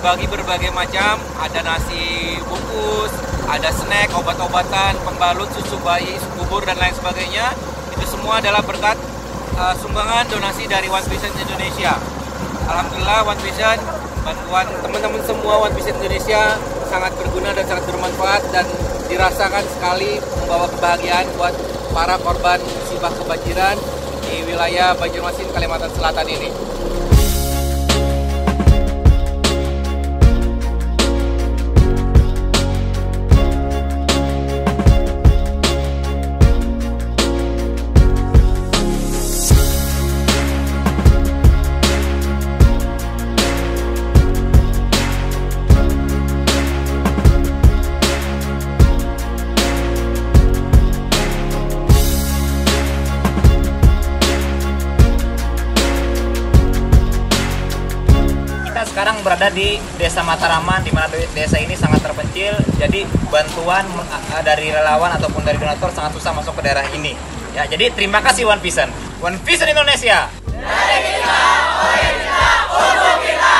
dibagi berbagai macam, ada nasi bungkus, ada snack, obat-obatan, pembalut, susu bayi, susu bubur, dan lain sebagainya. Itu semua adalah berkat sumbangan donasi dari One Vision Indonesia. Alhamdulillah One Vision, bantuan teman-teman semua One Vision Indonesia sangat berguna dan sangat bermanfaat dan dirasakan sekali membawa kebahagiaan buat para korban musibah kebanjiran di wilayah Banjarmasin, Kalimantan Selatan ini. Sekarang berada di Desa Mataraman, di mana desa ini sangat terpencil. Jadi bantuan dari relawan ataupun dari donatur sangat susah masuk ke daerah ini. Ya, jadi terima kasih One Vision. One Vision Indonesia. Dari kita, oleh kita, untuk kita.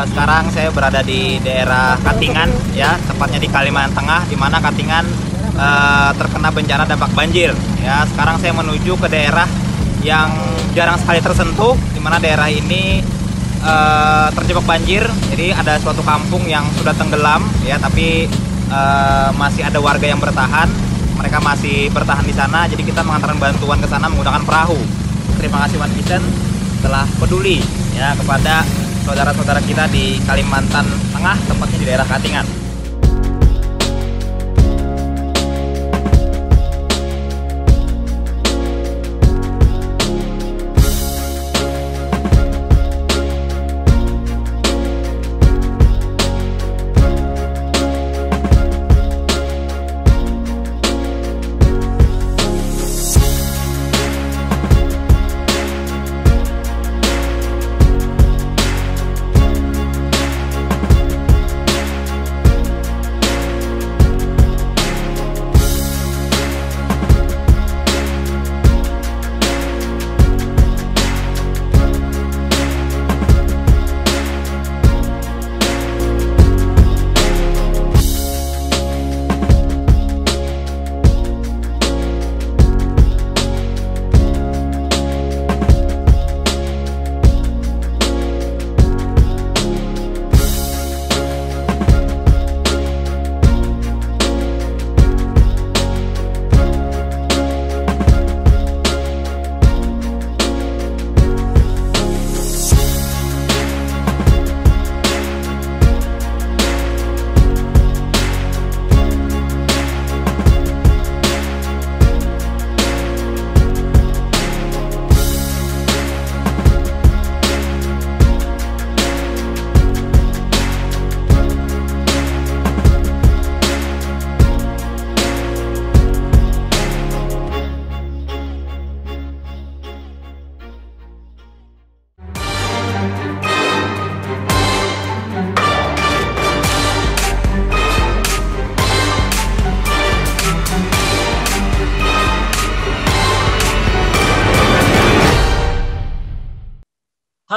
Sekarang saya berada di daerah Katingan, ya, tepatnya di Kalimantan Tengah, di mana Katingan terkena bencana dampak banjir. Ya, sekarang saya menuju ke daerah yang jarang sekali tersentuh, di mana daerah ini terjebak banjir. Jadi ada suatu kampung yang sudah tenggelam, ya, tapi masih ada warga yang bertahan. Mereka masih bertahan di sana. Jadi kita mengantarkan bantuan ke sana menggunakan perahu. Terima kasih One Vision telah peduli, ya, kepada saudara-saudara kita di Kalimantan Tengah, tepatnya di daerah Katingan.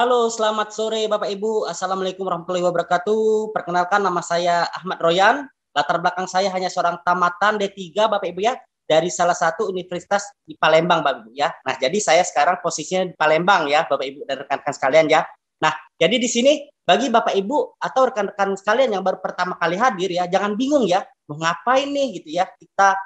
Halo, selamat sore Bapak Ibu. Assalamualaikum warahmatullahi wabarakatuh. Perkenalkan, nama saya Ahmad Royan. Latar belakang saya hanya seorang tamatan D3 Bapak Ibu ya, dari salah satu universitas di Palembang Bapak Ibu ya. Nah, jadi saya sekarang posisinya di Palembang ya Bapak Ibu dan rekan-rekan sekalian ya. Nah, jadi di sini bagi Bapak Ibu atau rekan-rekan sekalian yang baru pertama kali hadir ya, jangan bingung ya, mau ngapain nih gitu ya. Kita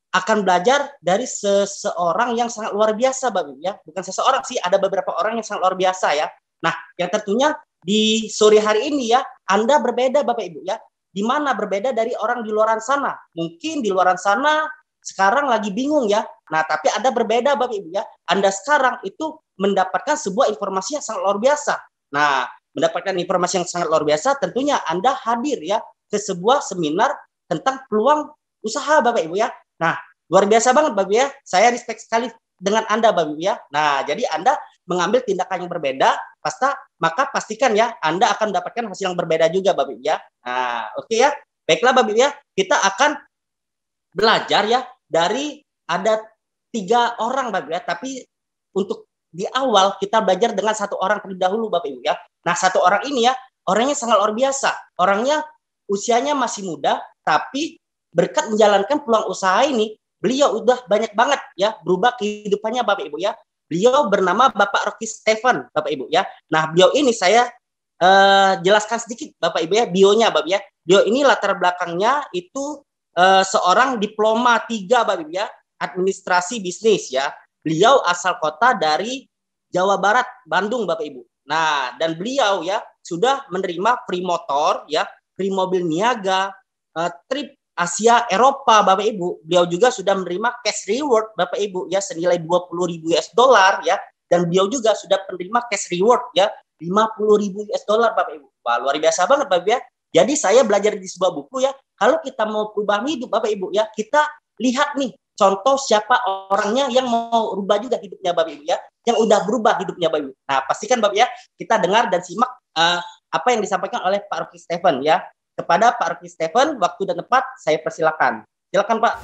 akan belajar dari seseorang yang sangat luar biasa Bapak Ibu ya. Bukan seseorang sih, ada beberapa orang yang sangat luar biasa ya. Nah, yang tentunya di sore hari ini ya, Anda berbeda Bapak Ibu ya. Di mana berbeda dari orang di luar sana. Mungkin di luar sana sekarang lagi bingung ya. Nah, tapi ada berbeda Bapak Ibu ya. Anda sekarang itu mendapatkan sebuah informasi yang sangat luar biasa. Nah, mendapatkan informasi yang sangat luar biasa, tentunya Anda hadir ya ke sebuah seminar tentang peluang usaha Bapak Ibu ya. Nah, luar biasa banget Bapak Ibu ya. Saya respect sekali dengan Anda Bapak Ibu ya. Nah, jadi Anda mengambil tindakan yang berbeda, maka pastikan ya Anda akan mendapatkan hasil yang berbeda juga Bapak Ibu ya. Nah, oke ya. Baiklah Bapak Ibu ya, kita akan belajar ya dari ada 3 orang Bapak Ibu ya, tapi untuk di awal kita belajar dengan 1 orang terlebih dahulu Bapak Ibu ya. Nah, 1 orang ini ya, orangnya sangat luar biasa. Orangnya usianya masih muda, tapi berkat menjalankan peluang usaha ini, beliau udah banyak banget ya berubah kehidupannya Bapak Ibu ya. Beliau bernama Bapak Rocky Stephen Bapak Ibu ya. Nah, beliau ini saya jelaskan sedikit Bapak Ibu ya, bionya Bapak ya. Beliau ini latar belakangnya itu seorang diploma 3 Bapak Ibu ya, administrasi bisnis ya. Beliau asal kota dari Jawa Barat, Bandung Bapak Ibu. Nah, dan beliau ya sudah menerima free motor ya, free mobil niaga, trip Asia Eropa Bapak Ibu. Beliau juga sudah menerima cash reward Bapak Ibu ya senilai 20.000 US dollar ya, dan beliau juga sudah menerima cash reward ya 50.000 US dollar Bapak Ibu. Wah, luar biasa banget Bapak Ibu ya. Jadi saya belajar di sebuah buku ya, kalau kita mau perubahan hidup Bapak Ibu ya, kita lihat nih contoh siapa orangnya yang mau rubah juga hidupnya Bapak Ibu ya, yang udah berubah hidupnya Bapak Ibu. Nah, pastikan Bapak ya, kita dengar dan simak apa yang disampaikan oleh Pak Rocky Stephen ya. Kepada Pak Rocky Stephen, waktu dan tempat saya persilakan. Silakan Pak.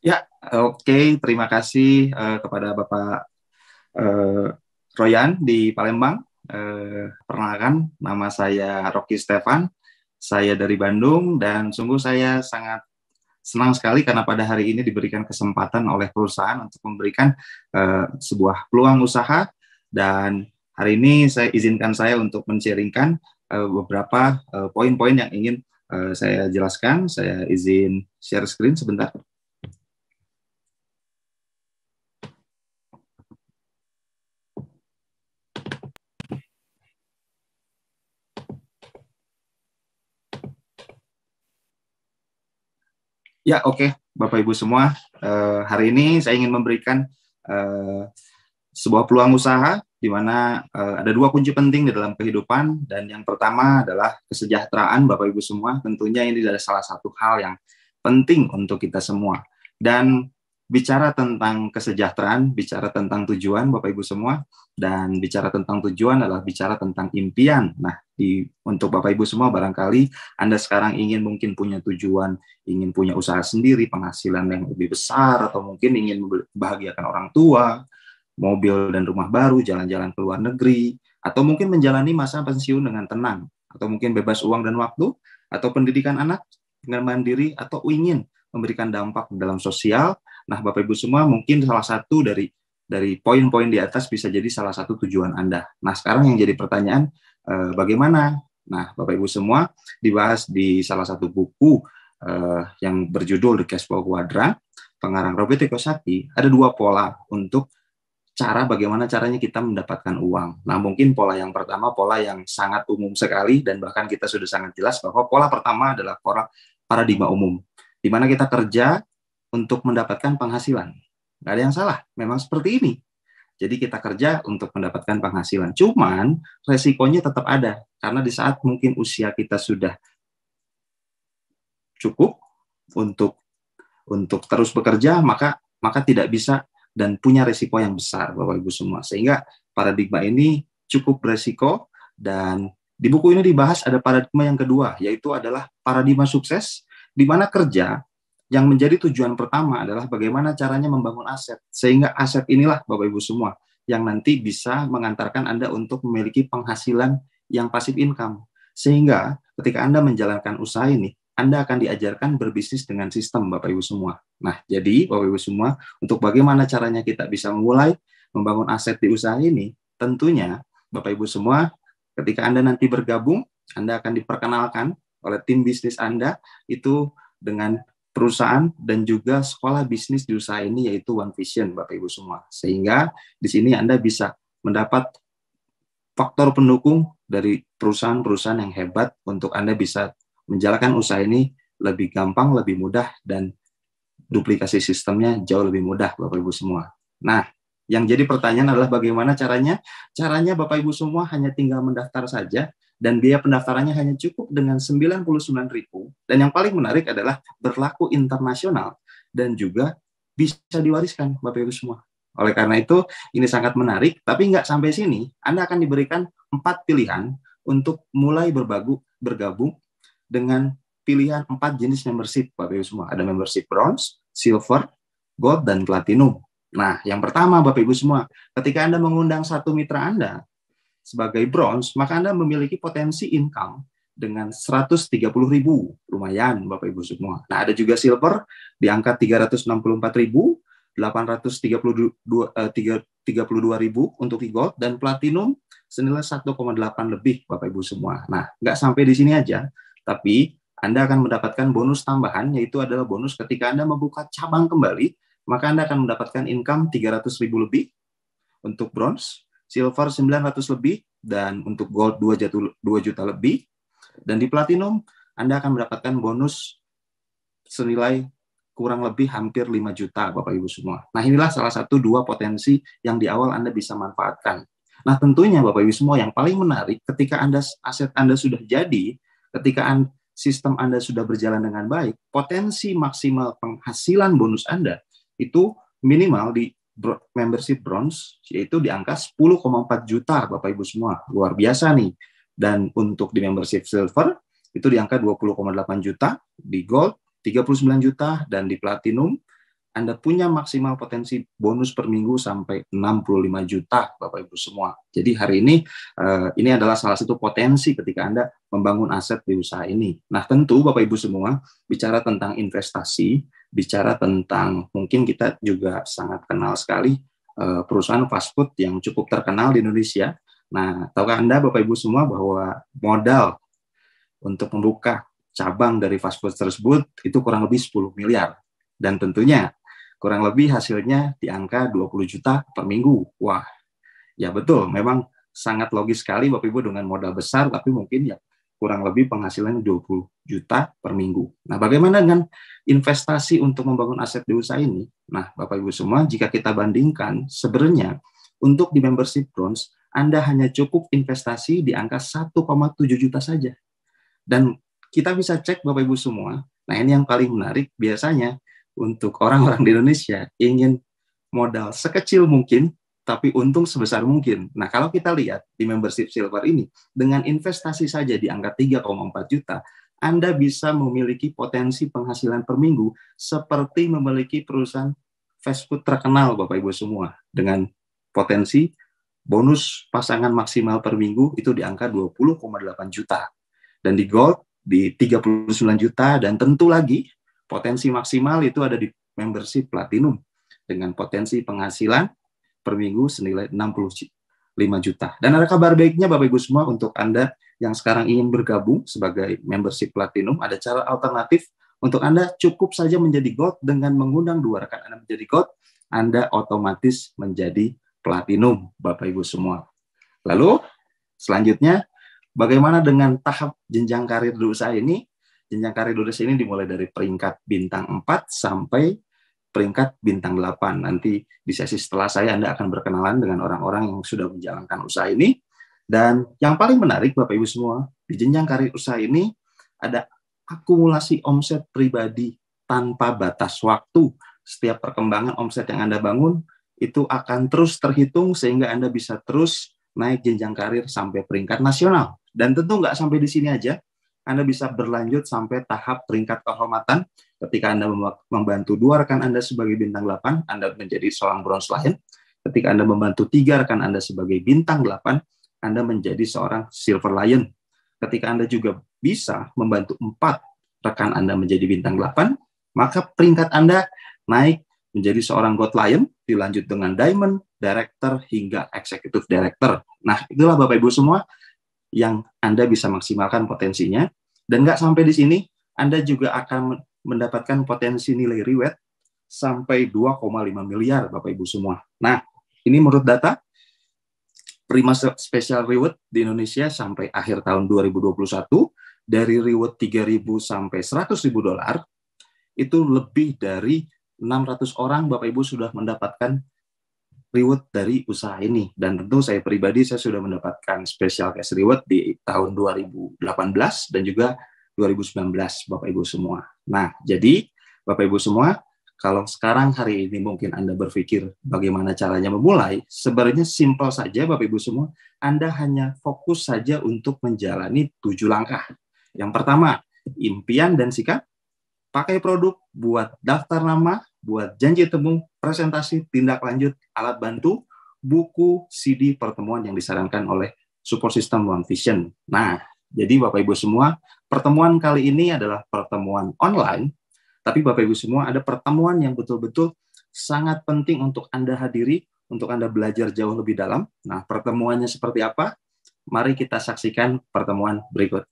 Ya, oke. Terima kasih kepada Bapak Royan di Palembang. Perkenalkan, nama saya Rocky Stephen. Saya dari Bandung dan sungguh saya sangat senang sekali karena pada hari ini diberikan kesempatan oleh perusahaan untuk memberikan sebuah peluang usaha, dan hari ini izinkan saya untuk men-sharingkan beberapa poin-poin yang ingin saya jelaskan. Saya izin share screen sebentar. Ya, oke. Bapak Ibu semua, hari ini saya ingin memberikan sebuah peluang usaha di mana ada 2 kunci penting di dalam kehidupan, dan yang pertama adalah kesejahteraan Bapak Ibu semua. Tentunya ini adalah salah satu hal yang penting untuk kita semua. Dan bicara tentang kesejahteraan, bicara tentang tujuan Bapak Ibu semua, dan bicara tentang tujuan adalah bicara tentang impian. Nah, untuk Bapak Ibu semua, barangkali Anda sekarang ingin mungkin punya tujuan, ingin punya usaha sendiri, penghasilan yang lebih besar, atau mungkin ingin membahagiakan orang tua, mobil dan rumah baru, jalan-jalan ke luar negeri, atau mungkin menjalani masa pensiun dengan tenang, atau mungkin bebas uang dan waktu, atau pendidikan anak dengan mandiri, atau ingin memberikan dampak dalam sosial. Nah, Bapak Ibu semua, mungkin salah satu dari poin-poin di atas bisa jadi salah satu tujuan Anda. Nah, sekarang yang jadi pertanyaan, bagaimana? Nah, Bapak Ibu semua, dibahas di salah satu buku yang berjudul The Cash Flow Quadrant, pengarang Robert Kiyosaki, ada 2 pola untuk bagaimana caranya kita mendapatkan uang. Nah, mungkin pola yang pertama, pola yang sangat umum sekali, dan bahkan kita sudah sangat jelas bahwa pola pertama adalah pola paradigma umum, di mana kita kerja untuk mendapatkan penghasilan. Nggak ada yang salah, memang seperti ini. Jadi kita kerja untuk mendapatkan penghasilan. Cuman resikonya tetap ada, karena di saat mungkin usia kita sudah cukup untuk terus bekerja, maka tidak bisa dan punya resiko yang besar Bapak Ibu semua. Sehingga paradigma ini cukup beresiko, dan Di buku ini dibahas ada paradigma yang kedua, yaitu adalah paradigma sukses, di mana kerja yang menjadi tujuan pertama adalah bagaimana caranya membangun aset. Sehingga aset inilah Bapak Ibu semua yang nanti bisa mengantarkan Anda untuk memiliki penghasilan yang pasif income. Sehingga ketika Anda menjalankan usaha ini, Anda akan diajarkan berbisnis dengan sistem Bapak Ibu semua. Nah, jadi Bapak Ibu semua, untuk bagaimana caranya kita bisa mulai membangun aset di usaha ini, tentunya Bapak Ibu semua, ketika Anda nanti bergabung, Anda akan diperkenalkan oleh tim bisnis Anda itu dengan perusahaan dan juga sekolah bisnis di usaha ini, yaitu One Vision Bapak Ibu semua. Sehingga di sini Anda bisa mendapat faktor pendukung dari perusahaan-perusahaan yang hebat untuk Anda bisa menjalankan usaha ini lebih gampang, lebih mudah, dan duplikasi sistemnya jauh lebih mudah Bapak Ibu semua. Nah, yang jadi pertanyaan adalah bagaimana caranya? Caranya Bapak Ibu semua hanya tinggal mendaftar saja, dan biaya pendaftarannya hanya cukup dengan 99.000. Dan yang paling menarik adalah berlaku internasional dan juga bisa diwariskan Bapak Ibu semua. Oleh karena itu, ini sangat menarik, tapi nggak sampai sini. Anda akan diberikan 4 pilihan untuk mulai bergabung dengan pilihan 4 jenis membership Bapak Ibu semua. Ada membership bronze, silver, gold, dan platinum. Nah, yang pertama Bapak Ibu semua, ketika Anda mengundang satu mitra Anda sebagai bronze, maka Anda memiliki potensi income dengan 130.000. Lumayan Bapak Ibu semua. Nah, ada juga silver di angka 364.000, 832.000 untuk di gold, dan platinum senilai 1,8 lebih Bapak Ibu semua. Nah, nggak sampai di sini aja, tapi Anda akan mendapatkan bonus tambahan, yaitu adalah bonus ketika Anda membuka cabang kembali, maka Anda akan mendapatkan income 300.000 lebih untuk bronze, silver 900 lebih, dan untuk gold 2 juta lebih. Dan di platinum, Anda akan mendapatkan bonus senilai kurang lebih hampir 5 juta, Bapak Ibu semua. Nah, inilah salah satu 2 potensi yang di awal Anda bisa manfaatkan. Nah, tentunya Bapak Ibu semua, yang paling menarik ketika aset Anda sudah jadi, ketika sistem Anda sudah berjalan dengan baik, potensi maksimal penghasilan bonus Anda itu minimal di membership bronze, yaitu di angka 10,4 juta Bapak Ibu semua. Luar biasa nih. Dan untuk di membership silver, itu di angka 20,8 juta, di gold 39 juta, dan di platinum Anda punya maksimal potensi bonus per minggu sampai 65 juta Bapak Ibu semua. Jadi hari ini adalah salah satu potensi ketika Anda membangun aset di usaha ini. Nah, tentu Bapak Ibu semua, bicara tentang investasi, bicara tentang, mungkin kita juga sangat kenal sekali perusahaan fast food yang cukup terkenal di Indonesia. Nah, tahukah Anda Bapak Ibu semua bahwa modal untuk membuka cabang dari fast food tersebut itu kurang lebih 10 miliar. Dan tentunya kurang lebih hasilnya di angka 20 juta per minggu. Wah, ya betul, memang sangat logis sekali Bapak Ibu dengan modal besar, tapi mungkin ya kurang lebih penghasilannya 20 juta per minggu. Nah, bagaimana dengan investasi untuk membangun aset di usaha ini? Nah, Bapak Ibu semua, jika kita bandingkan, sebenarnya untuk di membership bronze, Anda hanya cukup investasi di angka 1,7 juta saja. Dan kita bisa cek Bapak Ibu semua, nah ini yang paling menarik, biasanya untuk orang-orang di Indonesia ingin modal sekecil mungkin, tapi untung sebesar mungkin. Nah, kalau kita lihat di membership silver ini, dengan investasi saja di angka 3,4 juta, Anda bisa memiliki potensi penghasilan per minggu seperti memiliki perusahaan fast food terkenal, Bapak Ibu semua, dengan potensi bonus pasangan maksimal per minggu itu di angka 20,8 juta. Dan di gold di 39 juta, dan tentu lagi potensi maksimal itu ada di membership platinum dengan potensi penghasilan per minggu senilai 65 juta. Dan ada kabar baiknya Bapak Ibu semua, untuk Anda yang sekarang ingin bergabung sebagai membership platinum, ada cara alternatif untuk Anda. Cukup saja menjadi gold dengan mengundang 2 rekan Anda menjadi gold, Anda otomatis menjadi platinum Bapak Ibu semua. Lalu selanjutnya, bagaimana dengan tahap jenjang karir di usaha ini? Jenjang karir di usaha ini dimulai dari peringkat bintang 4 sampai peringkat bintang 8. Nanti di sesi setelah saya Anda akan berkenalan dengan orang-orang yang sudah menjalankan usaha ini. Dan yang paling menarik Bapak Ibu semua, di jenjang karir usaha ini ada akumulasi omset pribadi tanpa batas waktu. Setiap perkembangan omset yang Anda bangun itu akan terus terhitung sehingga Anda bisa terus naik jenjang karir sampai peringkat nasional Dan tentu nggak sampai di sini aja, Anda bisa berlanjut sampai tahap peringkat kehormatan. Ketika Anda membantu 2 rekan Anda sebagai bintang 8, Anda menjadi seorang Bronze Lion. Ketika Anda membantu 3 rekan Anda sebagai bintang 8, Anda menjadi seorang Silver Lion. Ketika Anda juga bisa membantu 4 rekan Anda menjadi bintang 8, maka peringkat Anda naik menjadi seorang Gold Lion, dilanjut dengan Diamond, Director, hingga Executive Director. Nah, itulah Bapak Ibu semua yang Anda bisa maksimalkan potensinya. Dan nggak sampai di sini, Anda juga akan mendapatkan potensi nilai reward sampai 2,5 miliar Bapak Ibu semua. Nah, ini menurut data Prima Special Reward di Indonesia sampai akhir tahun 2021, dari reward 3.000 sampai 100.000 dolar, itu lebih dari 600 orang Bapak Ibu sudah mendapatkan reward dari usaha ini. Dan tentu saya pribadi, saya sudah mendapatkan special cash reward di tahun 2018 dan juga 2019 Bapak Ibu semua. Nah, jadi Bapak Ibu semua, kalau sekarang hari ini mungkin Anda berpikir bagaimana caranya memulai, sebenarnya simpel saja Bapak Ibu semua. Anda hanya fokus saja untuk menjalani 7 langkah. Yang pertama, impian dan sikap, pakai produk, buat daftar nama, buat janji temu, presentasi, tindak lanjut, alat bantu, buku, CD, pertemuan yang disarankan oleh support system One Vision. Nah, jadi Bapak Ibu semua, pertemuan kali ini adalah pertemuan online, tapi Bapak Ibu semua ada pertemuan yang betul-betul sangat penting untuk Anda hadiri, untuk Anda belajar jauh lebih dalam. Nah, pertemuannya seperti apa? Mari kita saksikan pertemuan berikut.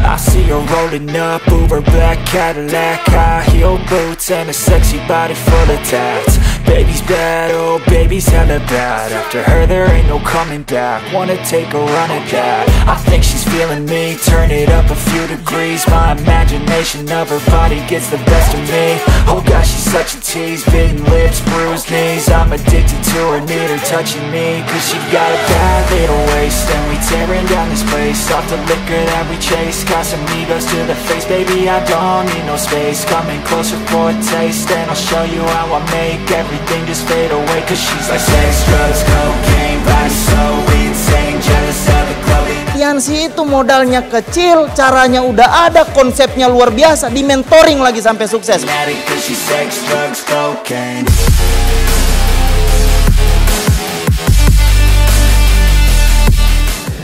I see her rolling up, Uber black Cadillac, high heel boots and a sexy body full of tats. Baby's bad, oh baby's hella bad. After her there ain't no coming back. Wanna take a run at that. I think she's feeling me, turn it up a few degrees. My imagination of her body gets the best of me. Oh gosh, she's such a tease, bitten lips, bruised knees. I'm addicted to her, need her touching me, cause she got a bad little waist. And we tearing down this place, off the liquor that we chase. Got some egos to the face, baby, I don't need no space. Coming closer for a taste, and I'll show you how I make everything just fade away. Cause she's like sex, drugs, cocaine, body so insane, jealous of the clothing. Yansi itu modalnya kecil, caranya udah ada, konsepnya luar biasa, di mentoring lagi sampai sukses. Cause she's sex, drugs, cocaine.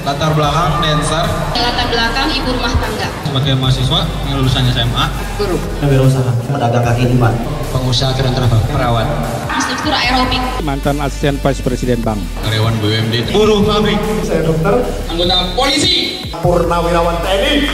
Latar belakang dancer. Latar belakang ibu rumah tangga. Sebagai mahasiswa yang lulusan SMA. Guru. Wirausaha, pedagang kaki lima. Pengusaha keren travel. Perawat. Instruktur aerobik. Mantan asisten vice presiden bank. Karyawan BUMD. Buruh pabrik. Saya dokter. Anggota polisi. Purnawirawan TNI.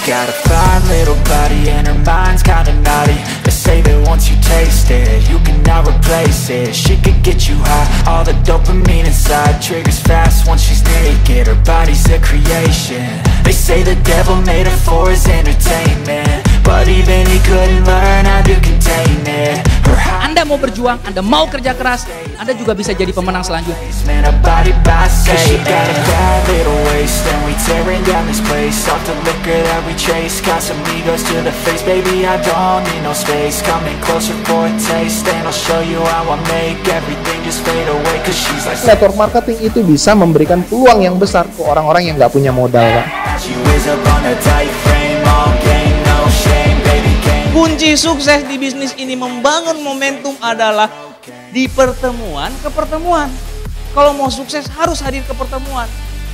Got a fine little body and her mind's kinda naughty. They say that once you taste it, you cannot replace it. She could get you high, all the dopamine inside triggers fast once she's naked. Her body's a creation. They say the devil made her for his entertainment, but even he couldn't learn how to contain it. Anda mau berjuang, Anda mau kerja keras, Anda juga bisa jadi pemenang selanjutnya. Chase, got some egos to the face, baby, I don't need no space. Coming closer for a taste, and I'll show you how I make everything just fade away. Cause she's like network marketing itu bisa memberikan peluang yang besar ke orang-orang yang nggak punya modal, Pak. Kunci sukses di bisnis ini membangun momentum adalah di pertemuan ke pertemuan. Kalau mau sukses harus hadir ke pertemuan.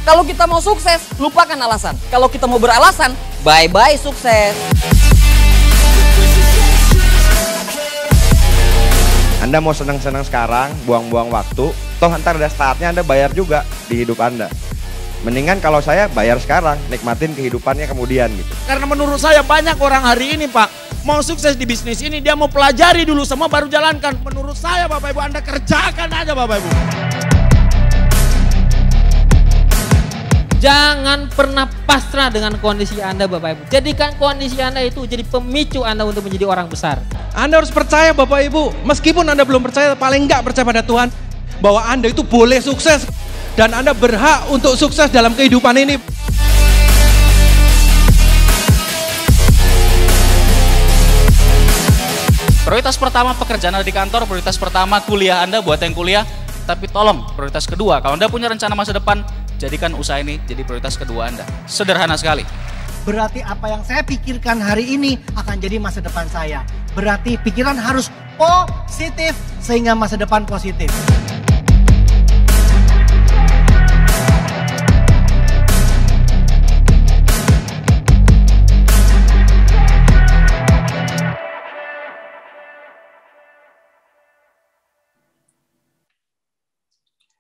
Kalau kita mau sukses, lupakan alasan. Kalau kita mau beralasan, bye-bye sukses. Anda mau senang-senang sekarang, buang-buang waktu, toh ntar ada saatnya Anda bayar juga di hidup Anda. Mendingan kalau saya bayar sekarang, nikmatin kehidupannya kemudian gitu. Karena menurut saya banyak orang hari ini, Pak, mau sukses di bisnis ini, dia mau pelajari dulu semua baru jalankan. Menurut saya, Bapak Ibu, Anda kerjakan aja, Bapak Ibu. Jangan pernah pasrah dengan kondisi Anda, Bapak Ibu. Jadikan kondisi Anda itu jadi pemicu Anda untuk menjadi orang besar. Anda harus percaya, Bapak Ibu, meskipun Anda belum percaya, paling enggak percaya pada Tuhan, bahwa Anda itu boleh sukses dan Anda berhak untuk sukses dalam kehidupan ini. Prioritas pertama pekerjaan Anda di kantor, prioritas pertama kuliah Anda buat yang kuliah, tapi tolong prioritas kedua, kalau Anda punya rencana masa depan, jadikan usaha ini jadi prioritas kedua Anda. Sederhana sekali. Berarti apa yang saya pikirkan hari ini akan jadi masa depan saya. Berarti pikiran harus positif sehingga masa depan positif.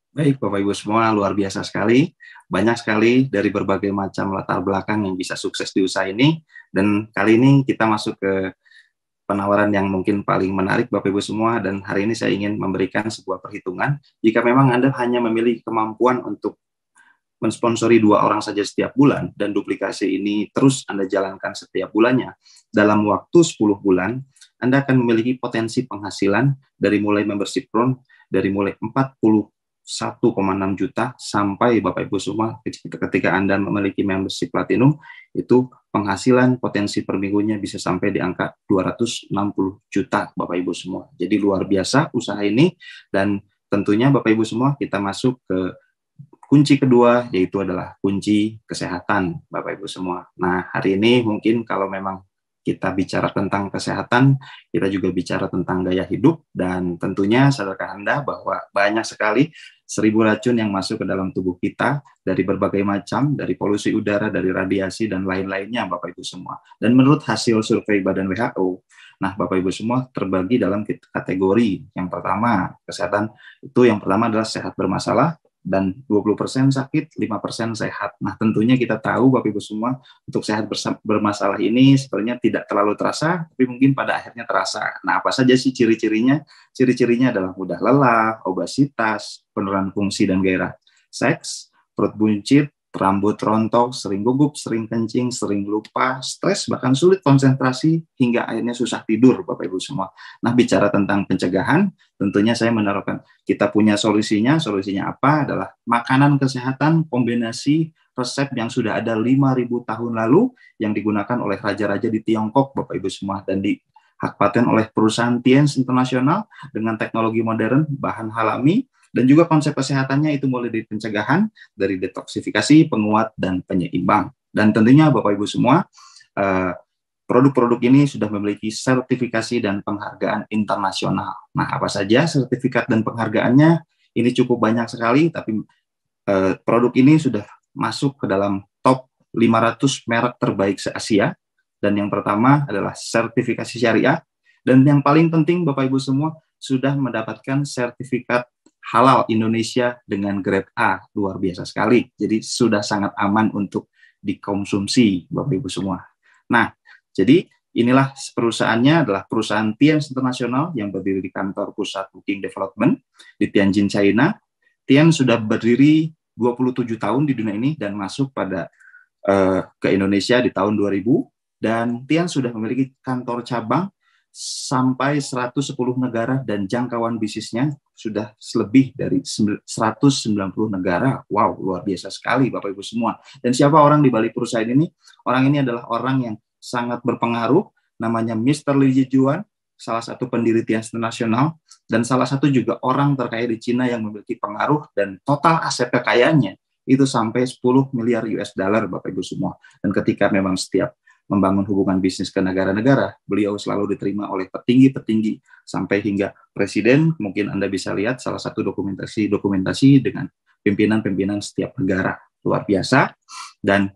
Baik, Bapak Ibu semua, luar biasa sekali. Banyak sekali dari berbagai macam latar belakang yang bisa sukses di usaha ini. Dan kali ini kita masuk ke penawaran yang mungkin paling menarik, Bapak Ibu semua. Dan hari ini saya ingin memberikan sebuah perhitungan. Jika memang Anda hanya memiliki kemampuan untuk mensponsori 2 orang saja setiap bulan, dan duplikasi ini terus Anda jalankan setiap bulannya, dalam waktu 10 bulan, Anda akan memiliki potensi penghasilan dari mulai membership Crown, dari mulai 1,6 juta sampai Bapak Ibu semua ketika Anda memiliki membership Platinum, itu penghasilan potensi per minggunya bisa sampai di angka 260 juta Bapak Ibu semua. Jadi luar biasa usaha ini, dan tentunya Bapak Ibu semua kita masuk ke kunci kedua, yaitu adalah kunci kesehatan Bapak Ibu semua. Nah, hari ini mungkin kalau memang kita bicara tentang kesehatan, kita juga bicara tentang gaya hidup, dan tentunya sadarkah Anda bahwa banyak sekali 1000 racun yang masuk ke dalam tubuh kita dari berbagai macam, dari polusi udara, dari radiasi, dan lain-lainnya Bapak Ibu semua. Dan menurut hasil survei Badan WHO, nah Bapak Ibu semua terbagi dalam kategori. Yang pertama, kesehatan itu yang pertama adalah sehat bermasalah, dan 20% sakit, 5% sehat. Nah, tentunya kita tahu Bapak Ibu semua, untuk sehat bermasalah ini sebenarnya tidak terlalu terasa, tapi mungkin pada akhirnya terasa. Nah, apa saja sih ciri-cirinya? Ciri-cirinya adalah mudah lelah, obesitas, penurunan fungsi dan gairah seks, perut buncit, rambut rontok, sering gugup, sering kencing, sering lupa, stres, bahkan sulit konsentrasi, hingga akhirnya susah tidur, Bapak Ibu semua. Nah, bicara tentang pencegahan, tentunya saya menaruhkan kita punya solusinya. Solusinya apa? Adalah makanan kesehatan kombinasi resep yang sudah ada 5.000 tahun lalu yang digunakan oleh raja-raja di Tiongkok, Bapak Ibu semua, dan di hak paten oleh perusahaan Tiens Internasional dengan teknologi modern, bahan alami, dan juga konsep kesehatannya itu mulai dari pencegahan, dari detoksifikasi, penguat, dan penyeimbang. Dan tentunya Bapak Ibu semua, produk-produk ini sudah memiliki sertifikasi dan penghargaan internasional. Nah, apa saja sertifikat dan penghargaannya? Ini cukup banyak sekali, tapi produk ini sudah masuk ke dalam top 500 merek terbaik se-Asia. Dan yang pertama adalah sertifikasi syariah. Dan yang paling penting Bapak Ibu semua, sudah mendapatkan sertifikat halal Indonesia dengan grade A. Luar biasa sekali. Jadi sudah sangat aman untuk dikonsumsi Bapak Ibu semua. Nah, jadi inilah perusahaannya adalah perusahaan Tiens Internasional yang berdiri di kantor pusat Booking Development di Tianjin, China. Tiens sudah berdiri 27 tahun di dunia ini dan masuk pada ke Indonesia di tahun 2000, dan Tiens sudah memiliki kantor cabang sampai 110 negara, dan jangkauan bisnisnya sudah lebih dari 190 negara. Wow, luar biasa sekali Bapak Ibu semua. Dan siapa orang di balik perusahaan ini? Orang ini adalah orang yang sangat berpengaruh, namanya Mr. Li Zijuan, salah satu pendiri Tiens Internasional, dan salah satu juga orang terkaya di Cina yang memiliki pengaruh, dan total aset kekayaannya itu sampai 10 miliar US dollar Bapak Ibu semua. Dan ketika memang setiap membangun hubungan bisnis ke negara-negara, beliau selalu diterima oleh petinggi-petinggi sampai hingga presiden. Mungkin Anda bisa lihat salah satu dokumentasi dengan pimpinan-pimpinan setiap negara. Luar biasa. Dan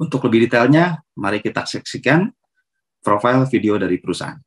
untuk lebih detailnya, mari kita saksikan profil video dari perusahaan.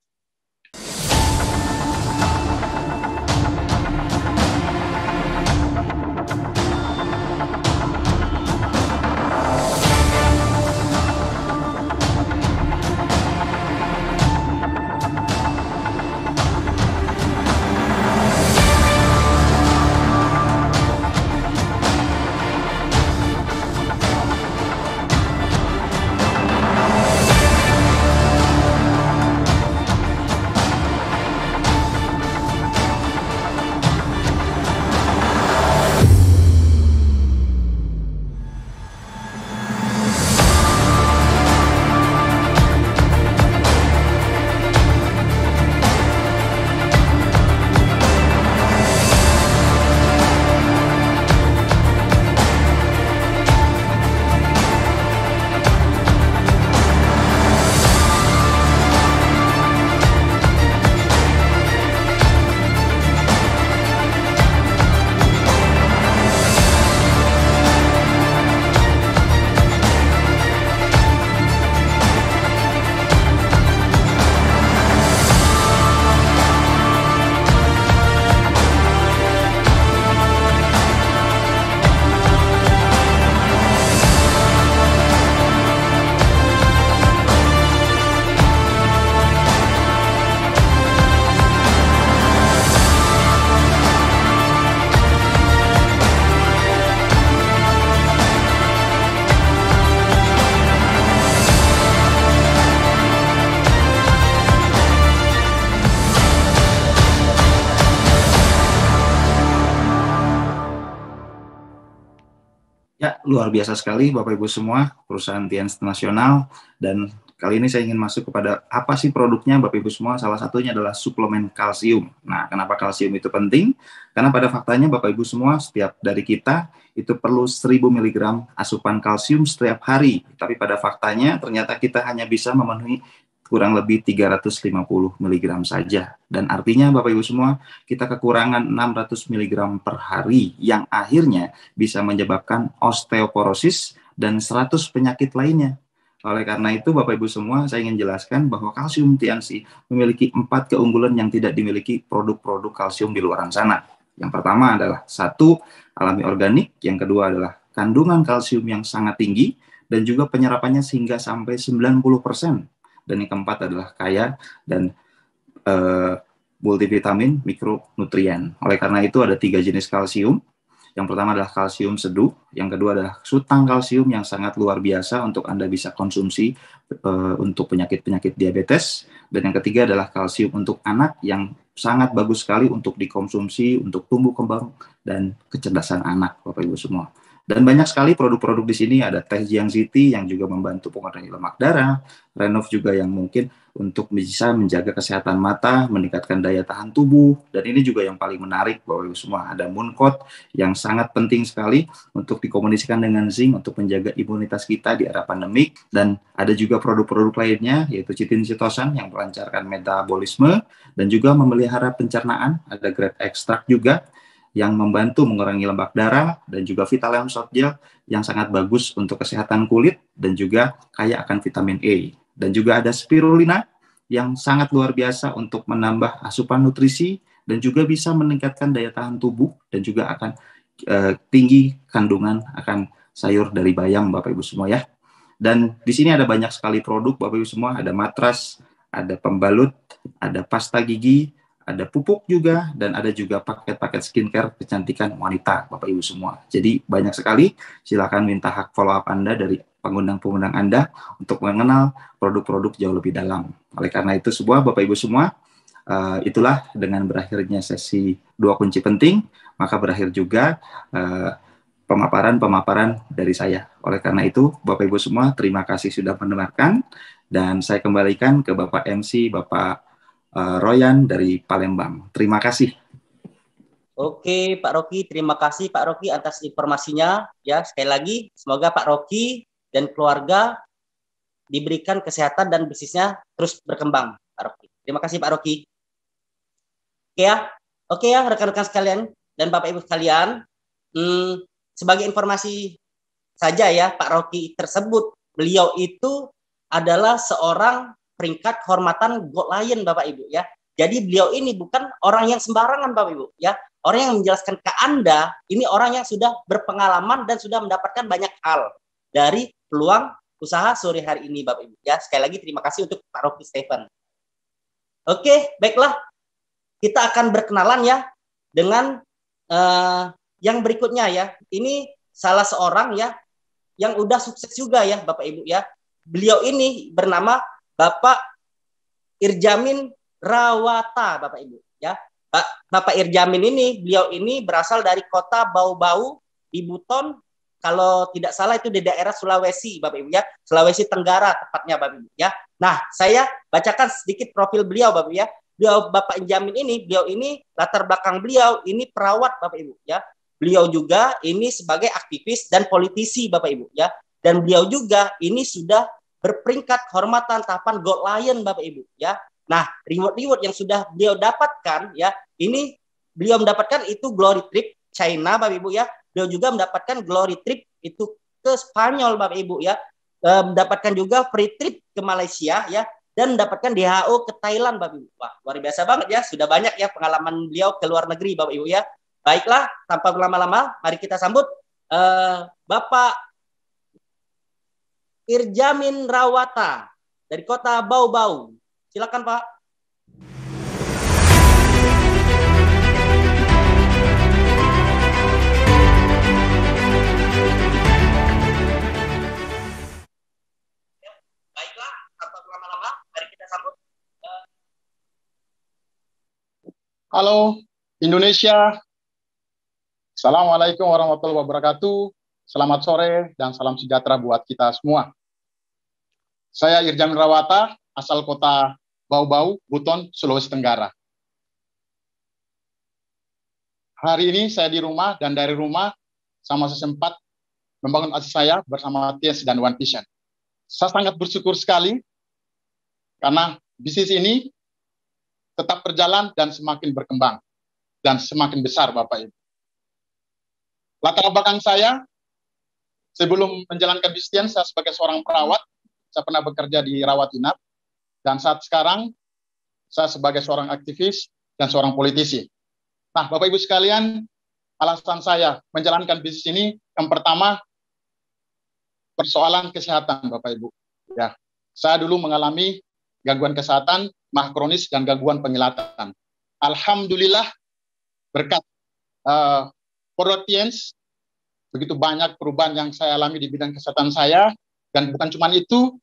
luar biasa sekali Bapak Ibu semua, perusahaan Tians Nasional, dan kali ini saya ingin masuk kepada apa sih produknya Bapak Ibu semua. Salah satunya adalah suplemen kalsium. Nah, kenapa kalsium itu penting? Karena pada faktanya Bapak Ibu semua, setiap dari kita itu perlu 1000 mg asupan kalsium setiap hari. Tapi pada faktanya ternyata kita hanya bisa memenuhi kurang lebih 350 mg saja. Dan artinya Bapak Ibu semua, kita kekurangan 600 mg per hari yang akhirnya bisa menyebabkan osteoporosis dan 100 penyakit lainnya. Oleh karena itu Bapak Ibu semua, saya ingin jelaskan bahwa kalsium TNC memiliki 4 keunggulan yang tidak dimiliki produk-produk kalsium di luar sana. Yang pertama adalah 1, alami organik. Yang kedua adalah kandungan kalsium yang sangat tinggi dan juga penyerapannya sehingga sampai 90%. Dan yang keempat adalah kaya dan multivitamin, mikronutrien. Oleh karena itu ada 3 jenis kalsium. Yang pertama adalah kalsium seduh, yang kedua adalah sutang kalsium yang sangat luar biasa untuk Anda bisa konsumsi untuk penyakit-penyakit diabetes, dan yang ketiga adalah kalsium untuk anak yang sangat bagus sekali untuk dikonsumsi untuk tumbuh kembang dan kecerdasan anak, Bapak Ibu semua. Dan banyak sekali produk-produk di sini, ada teh Jiang Ziti yang juga membantu pengurangan lemak darah, Renov juga yang mungkin untuk bisa menjaga kesehatan mata, meningkatkan daya tahan tubuh, dan ini juga yang paling menarik Bapak Ibu semua, ada Mooncode yang sangat penting sekali untuk dikomunikasikan dengan zinc untuk menjaga imunitas kita di era pandemik, dan ada juga produk-produk lainnya yaitu chitin sitosan yang melancarkan metabolisme dan juga memelihara pencernaan, ada grade ekstrak juga yang membantu mengurangi lemak darah, dan juga Vitalam Soft Gel yang sangat bagus untuk kesehatan kulit dan juga kaya akan vitamin E. Dan juga ada spirulina yang sangat luar biasa untuk menambah asupan nutrisi dan juga bisa meningkatkan daya tahan tubuh, dan juga akan tinggi kandungan akan sayur dari bayam Bapak Ibu semua ya. Dan di sini ada banyak sekali produk Bapak Ibu semua, ada matras, ada pembalut, ada pasta gigi, ada pupuk juga, dan ada juga paket-paket skincare kecantikan wanita Bapak Ibu semua. Jadi banyak sekali, silakan minta hak follow up Anda dari pengundang-pengundang Anda untuk mengenal produk-produk jauh lebih dalam. Oleh karena itu sebuah Bapak Ibu semua, itulah dengan berakhirnya sesi 2 kunci penting, maka berakhir juga pemaparan dari saya. Oleh karena itu Bapak Ibu semua, terima kasih sudah mendengarkan, dan saya kembalikan ke Bapak MC, Bapak Royan dari Palembang. Terima kasih. Oke, Pak Rocky, terima kasih Pak Rocky atas informasinya. Ya, sekali lagi semoga Pak Rocky dan keluarga diberikan kesehatan dan bisnisnya terus berkembang, Pak Rocky. Terima kasih Pak Rocky. Oke ya, rekan-rekan sekalian dan Bapak Ibu sekalian, sebagai informasi saja ya, Pak Rocky tersebut, beliau itu adalah seorang peringkat kehormatan Gold Lion Bapak Ibu ya. Jadi beliau ini bukan orang yang sembarangan Bapak Ibu ya. Orang yang menjelaskan ke Anda ini orang yang sudah berpengalaman dan sudah mendapatkan banyak hal dari peluang usaha sore hari ini Bapak Ibu ya. Sekali lagi terima kasih untuk Pak Rocky Stephen. Oke, baiklah. Kita akan berkenalan ya dengan yang berikutnya ya. Ini salah seorang ya yang udah sukses juga ya Bapak Ibu ya. Beliau ini bernama Bapak Irjamin Rawata, Bapak Ibu ya. Bapak Irjamin ini, beliau ini berasal dari kota Bau-Bau di Buton, kalau tidak salah itu di daerah Sulawesi, Bapak Ibu ya, Sulawesi Tenggara tepatnya Bapak Ibu ya. Nah, saya bacakan sedikit profil beliau Bapak Ibu ya. Bapak Irjamin ini, beliau ini latar belakang beliau ini perawat Bapak Ibu ya. Beliau juga ini sebagai aktivis dan politisi Bapak Ibu ya. Dan beliau juga ini sudah berperingkat kehormatan tahapan Gold Lion Bapak Ibu ya. Nah, reward yang sudah beliau dapatkan ya, ini beliau mendapatkan itu Glory Trip China Bapak Ibu ya. Beliau juga mendapatkan Glory Trip itu ke Spanyol Bapak Ibu ya. Mendapatkan juga free trip ke Malaysia ya, dan mendapatkan DHO ke Thailand Bapak Ibu. Wah, luar biasa banget ya. Sudah banyak ya pengalaman beliau ke luar negeri Bapak Ibu ya. Baiklah, tanpa berlama-lama mari kita sambut Bapak Irjamin Rawata dari kota Bau-Bau. Silakan Pak. Baiklah, tanpa berlama-lama mari kita sambut. Halo Indonesia. Assalamualaikum warahmatullahi wabarakatuh. selamat sore dan salam sejahtera buat kita semua. Saya Irjamin Rawata, asal kota Bau-Bau, Buton, Sulawesi Tenggara. Hari ini saya di rumah dan dari rumah sama sesempat membangun asis saya bersama TIES dan One Vision. Saya sangat bersyukur sekali karena bisnis ini tetap berjalan dan semakin berkembang dan semakin besar, Bapak Ibu. Latar belakang saya, sebelum menjalankan bisnis, saya sebagai seorang perawat, saya pernah bekerja di rawat inap, dan saat sekarang saya sebagai seorang aktivis dan seorang politisi. Nah, Bapak Ibu sekalian, alasan saya menjalankan bisnis ini, yang pertama, persoalan kesehatan, Bapak Ibu. Ya, saya dulu mengalami gangguan kesehatan, mah kronis, dan gangguan penglihatan. Alhamdulillah, berkat produk TIES, begitu banyak perubahan yang saya alami di bidang kesehatan saya, dan bukan cuma itu,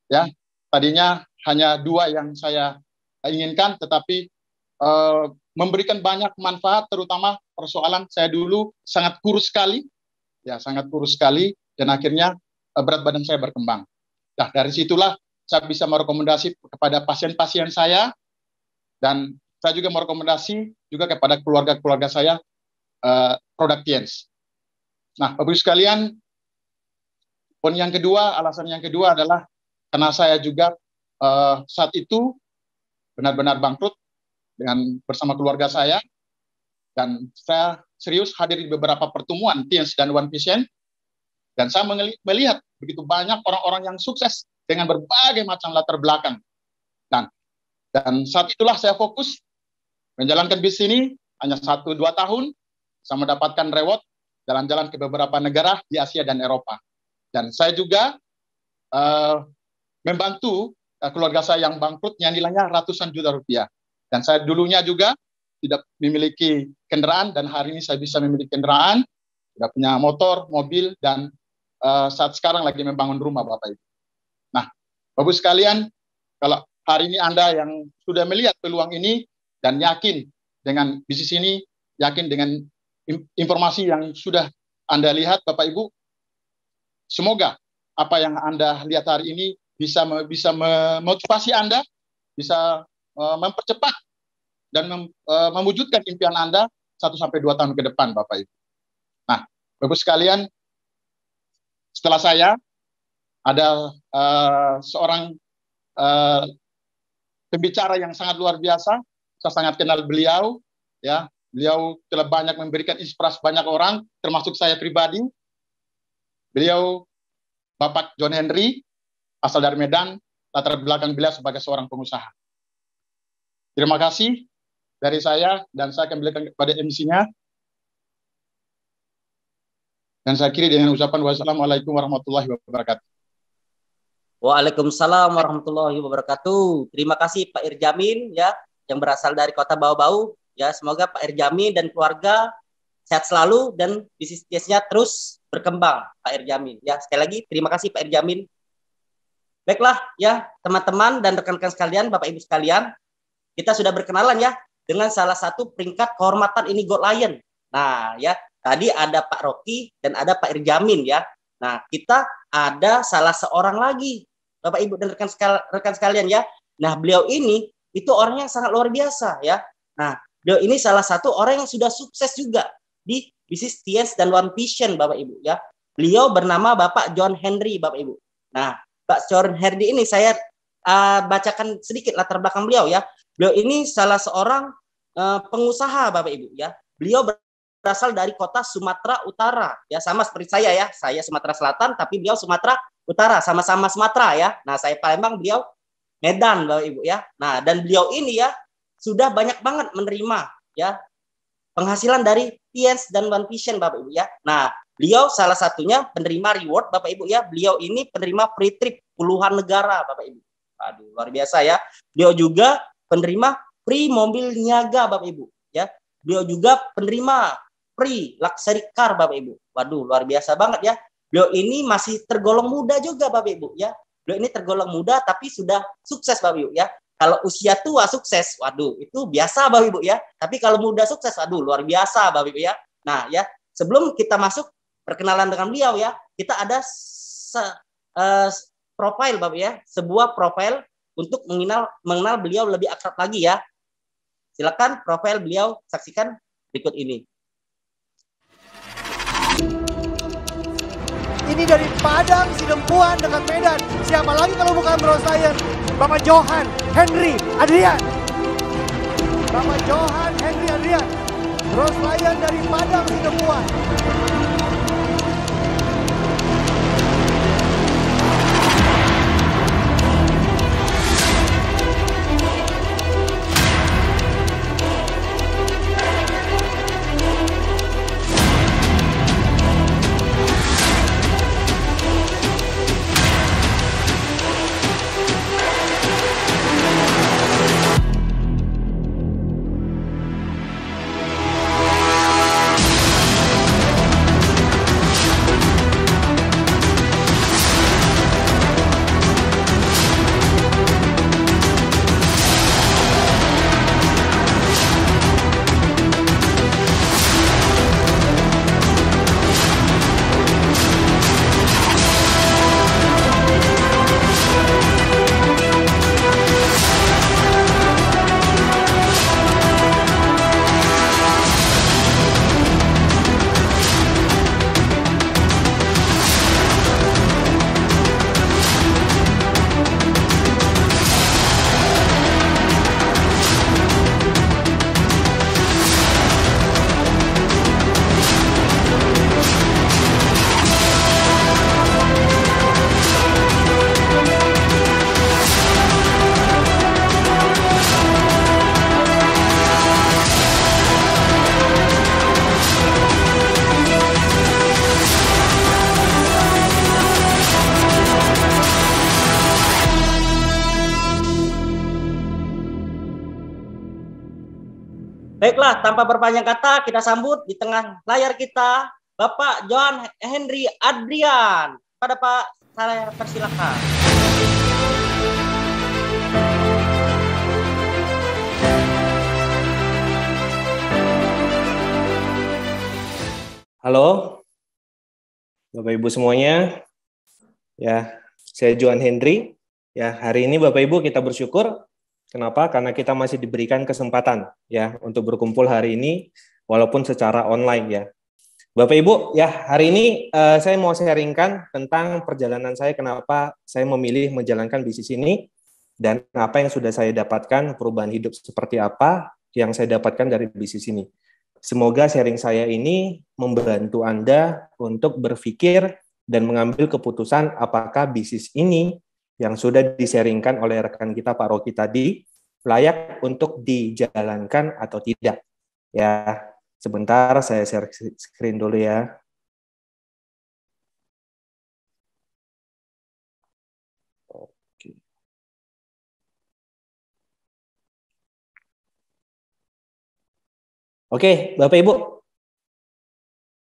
ya, tadinya hanya 2 yang saya inginkan, tetapi memberikan banyak manfaat, terutama persoalan saya dulu sangat kurus sekali, ya, sangat kurus sekali, dan akhirnya berat badan saya berkembang. Nah, dari situlah saya bisa merekomendasi kepada pasien-pasien saya, dan saya juga merekomendasi juga kepada keluarga-keluarga saya produk TIES. Nah, Bapak Ibu sekalian, poin yang kedua, alasan yang kedua adalah karena saya juga saat itu benar-benar bangkrut bersama keluarga saya, dan saya serius hadir di beberapa pertemuan TIES dan One Vision, dan saya melihat begitu banyak orang-orang yang sukses dengan berbagai macam latar belakang. Dan saat itulah saya fokus menjalankan bisnis ini hanya 1-2 tahun, saya mendapatkan reward jalan-jalan ke beberapa negara di Asia dan Eropa. Dan saya juga membantu keluarga saya yang bangkrut yang nilainya ratusan juta rupiah. Dan saya dulunya juga tidak memiliki kendaraan, dan hari ini saya bisa memiliki kendaraan, tidak punya motor, mobil, dan saat sekarang lagi membangun rumah, Bapak Ibu. Nah, Bapak Ibu sekalian, kalau hari ini Anda yang sudah melihat peluang ini dan yakin dengan bisnis ini, yakin dengan informasi yang sudah Anda lihat, Bapak Ibu, semoga apa yang Anda lihat hari ini bisa memotivasi Anda, bisa mempercepat dan mewujudkan impian Anda 1-2 tahun ke depan, Bapak Ibu. Nah, Bapak Ibu sekalian, setelah saya ada seorang pembicara yang sangat luar biasa. Saya sangat kenal beliau, ya. Beliau telah banyak memberikan inspirasi banyak orang, termasuk saya pribadi. Beliau Bapak John Henry, asal dari Medan, latar belakang beliau sebagai seorang pengusaha. Terima kasih dari saya, dan saya akan berikan kepada MC-nya. Dan saya akhiri dengan ucapan wassalamualaikum warahmatullahi wabarakatuh. Waalaikumsalam warahmatullahi wabarakatuh. Terima kasih Pak Irjamin, ya, yang berasal dari kota Bau-Bau. Ya, semoga Pak Irjamin dan keluarga sehat selalu dan bisnisnya terus berkembang, Pak Irjamin. Ya, sekali lagi terima kasih Pak Irjamin. Baiklah, ya, teman-teman dan rekan-rekan sekalian, Bapak Ibu sekalian, kita sudah berkenalan ya dengan salah satu peringkat kehormatan ini Gold Lion. Nah, ya, tadi ada Pak Rocky dan ada Pak Irjamin ya. Nah, kita ada salah seorang lagi, Bapak Ibu dan rekan sekalian ya. Nah, beliau ini itu orang yang sangat luar biasa ya. Nah, beliau ini salah satu orang yang sudah sukses juga di bisnis TIES dan One Vision, Bapak Ibu ya. Beliau bernama Bapak John Henry, Bapak Ibu. Nah, Pak John Henry ini saya bacakan sedikit latar belakang beliau ya. Beliau ini salah seorang pengusaha, Bapak Ibu ya. Beliau berasal dari kota Sumatera Utara ya, sama seperti saya ya. Saya Sumatera Selatan tapi beliau Sumatera Utara, sama-sama Sumatera ya. Nah, saya Palembang, beliau Medan, Bapak Ibu ya. Nah, dan beliau ini ya sudah banyak banget menerima ya penghasilan dari TIES dan One Vision, Bapak Ibu ya. Nah, beliau salah satunya penerima reward, Bapak Ibu ya. Beliau ini penerima free trip puluhan negara, Bapak Ibu. Aduh, luar biasa ya. Beliau juga penerima free mobil niaga, Bapak Ibu ya. Beliau juga penerima free luxury car, Bapak Ibu. Waduh, luar biasa banget ya. Beliau ini masih tergolong muda juga, Bapak Ibu ya. Beliau ini tergolong muda tapi sudah sukses, Bapak Ibu ya. Kalau usia tua sukses, waduh, itu biasa, Bapak Ibu ya. Tapi kalau muda sukses, waduh, luar biasa, Bapak Ibu ya. Nah ya, sebelum kita masuk perkenalan dengan beliau ya. Kita ada profil Bapak ya, sebuah profil untuk mengenal beliau lebih akrab lagi ya. Silakan profil beliau saksikan berikut ini. Ini dari Padang Sidempuan dekat Medan. Siapa lagi kalau bukan Bro Science? Bapak Johan Henry Adrian. Bapak Johan Henry Adrian. Bro Science dari Padang Sidempuan. Baiklah, tanpa berpanjang kata, kita sambut di tengah layar kita Bapak Johan Henry Adrian. Pada Pak, saya persilakan. Halo, Bapak Ibu semuanya. Ya, saya Johan Henry. Ya, hari ini Bapak Ibu kita bersyukur. Kenapa? Karena kita masih diberikan kesempatan ya untuk berkumpul hari ini walaupun secara online ya. Bapak Ibu, ya hari ini saya mau sharingkan tentang perjalanan saya kenapa saya memilih menjalankan bisnis ini dan apa yang sudah saya dapatkan, perubahan hidup seperti apa yang saya dapatkan dari bisnis ini. Semoga sharing saya ini membantu Anda untuk berpikir dan mengambil keputusan apakah bisnis ini yang sudah di-sharingkan oleh rekan kita Pak Rocky tadi layak untuk dijalankan atau tidak. Ya, sebentar saya share screen dulu ya. Oke, Bapak Ibu.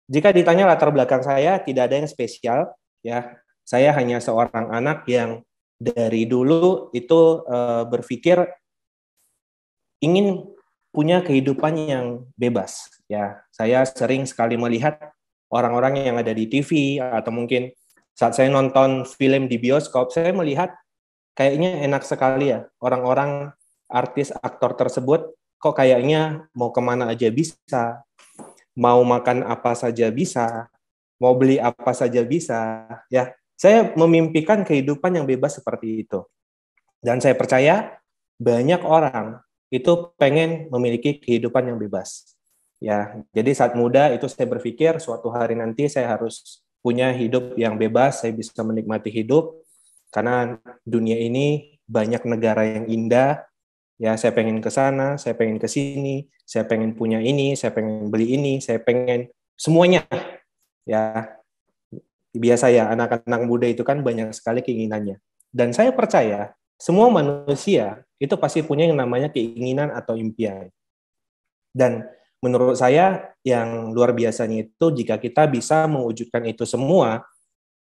Jika ditanya latar belakang saya, tidak ada yang spesial ya. Saya hanya seorang anak yang dari dulu itu berpikir ingin punya kehidupan yang bebas. Ya, saya sering sekali melihat orang-orang yang ada di TV atau mungkin saat saya nonton film di bioskop, saya melihat kayaknya enak sekali ya orang-orang artis aktor tersebut kok kayaknya mau kemana aja bisa, mau makan apa saja bisa, mau beli apa saja bisa. Ya, saya memimpikan kehidupan yang bebas seperti itu. Dan saya percaya banyak orang itu pengen memiliki kehidupan yang bebas. Ya, jadi saat muda itu saya berpikir suatu hari nanti saya harus punya hidup yang bebas, saya bisa menikmati hidup karena dunia ini banyak negara yang indah. Ya, saya pengen ke sana, saya pengen ke sini, saya pengen punya ini, saya pengen beli ini, saya pengen semuanya. Ya, biasa ya, anak-anak muda itu kan banyak sekali keinginannya. Dan saya percaya semua manusia itu pasti punya yang namanya keinginan atau impian. Dan menurut saya yang luar biasanya itu jika kita bisa mewujudkan itu semua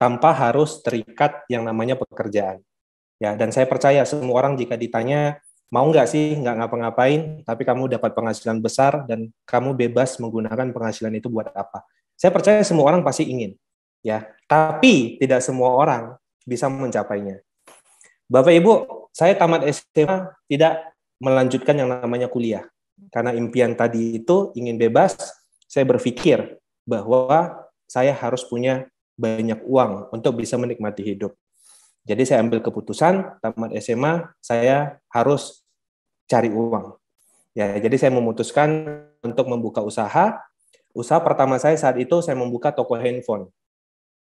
tanpa harus terikat yang namanya pekerjaan. Ya, dan saya percaya semua orang jika ditanya mau nggak sih nggak ngapa-ngapain, tapi kamu dapat penghasilan besar dan kamu bebas menggunakan penghasilan itu buat apa? Saya percaya semua orang pasti ingin, ya. Tapi tidak semua orang bisa mencapainya. Bapak Ibu, saya tamat SMA tidak melanjutkan yang namanya kuliah. Karena impian tadi itu ingin bebas, saya berpikir bahwa saya harus punya banyak uang untuk bisa menikmati hidup. Jadi saya ambil keputusan, tamat SMA, saya harus cari uang. Ya, jadi saya memutuskan untuk membuka usaha. Usaha pertama saya saat itu saya membuka toko handphone.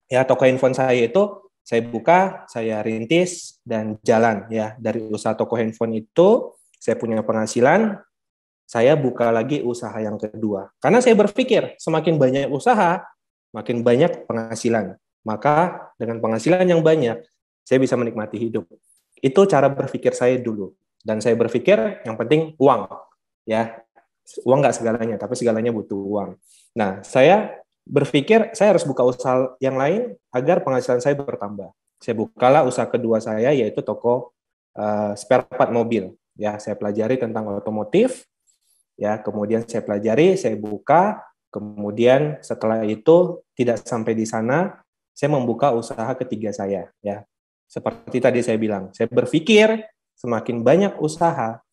Ya, toko handphone saya itu saya buka, saya rintis dan jalan ya. Dari usaha toko handphone itu saya punya penghasilan, saya buka lagi usaha yang kedua. Karena saya berpikir semakin banyak usaha, makin banyak penghasilan. Maka dengan penghasilan yang banyak, saya bisa menikmati hidup. Itu cara berpikir saya dulu. Dan saya berpikir yang penting uang. Ya, uang nggak segalanya, tapi segalanya butuh uang. Nah, saya berpikir saya harus buka usaha yang lain agar penghasilan saya bertambah. Saya bukalah usaha kedua saya, yaitu toko spare part mobil. Ya, saya pelajari tentang otomotif. Ya, kemudian saya pelajari, saya buka. Kemudian setelah itu tidak sampai di sana, saya membuka usaha ketiga saya. Ya, seperti tadi saya bilang, saya berpikir semakin banyak usaha,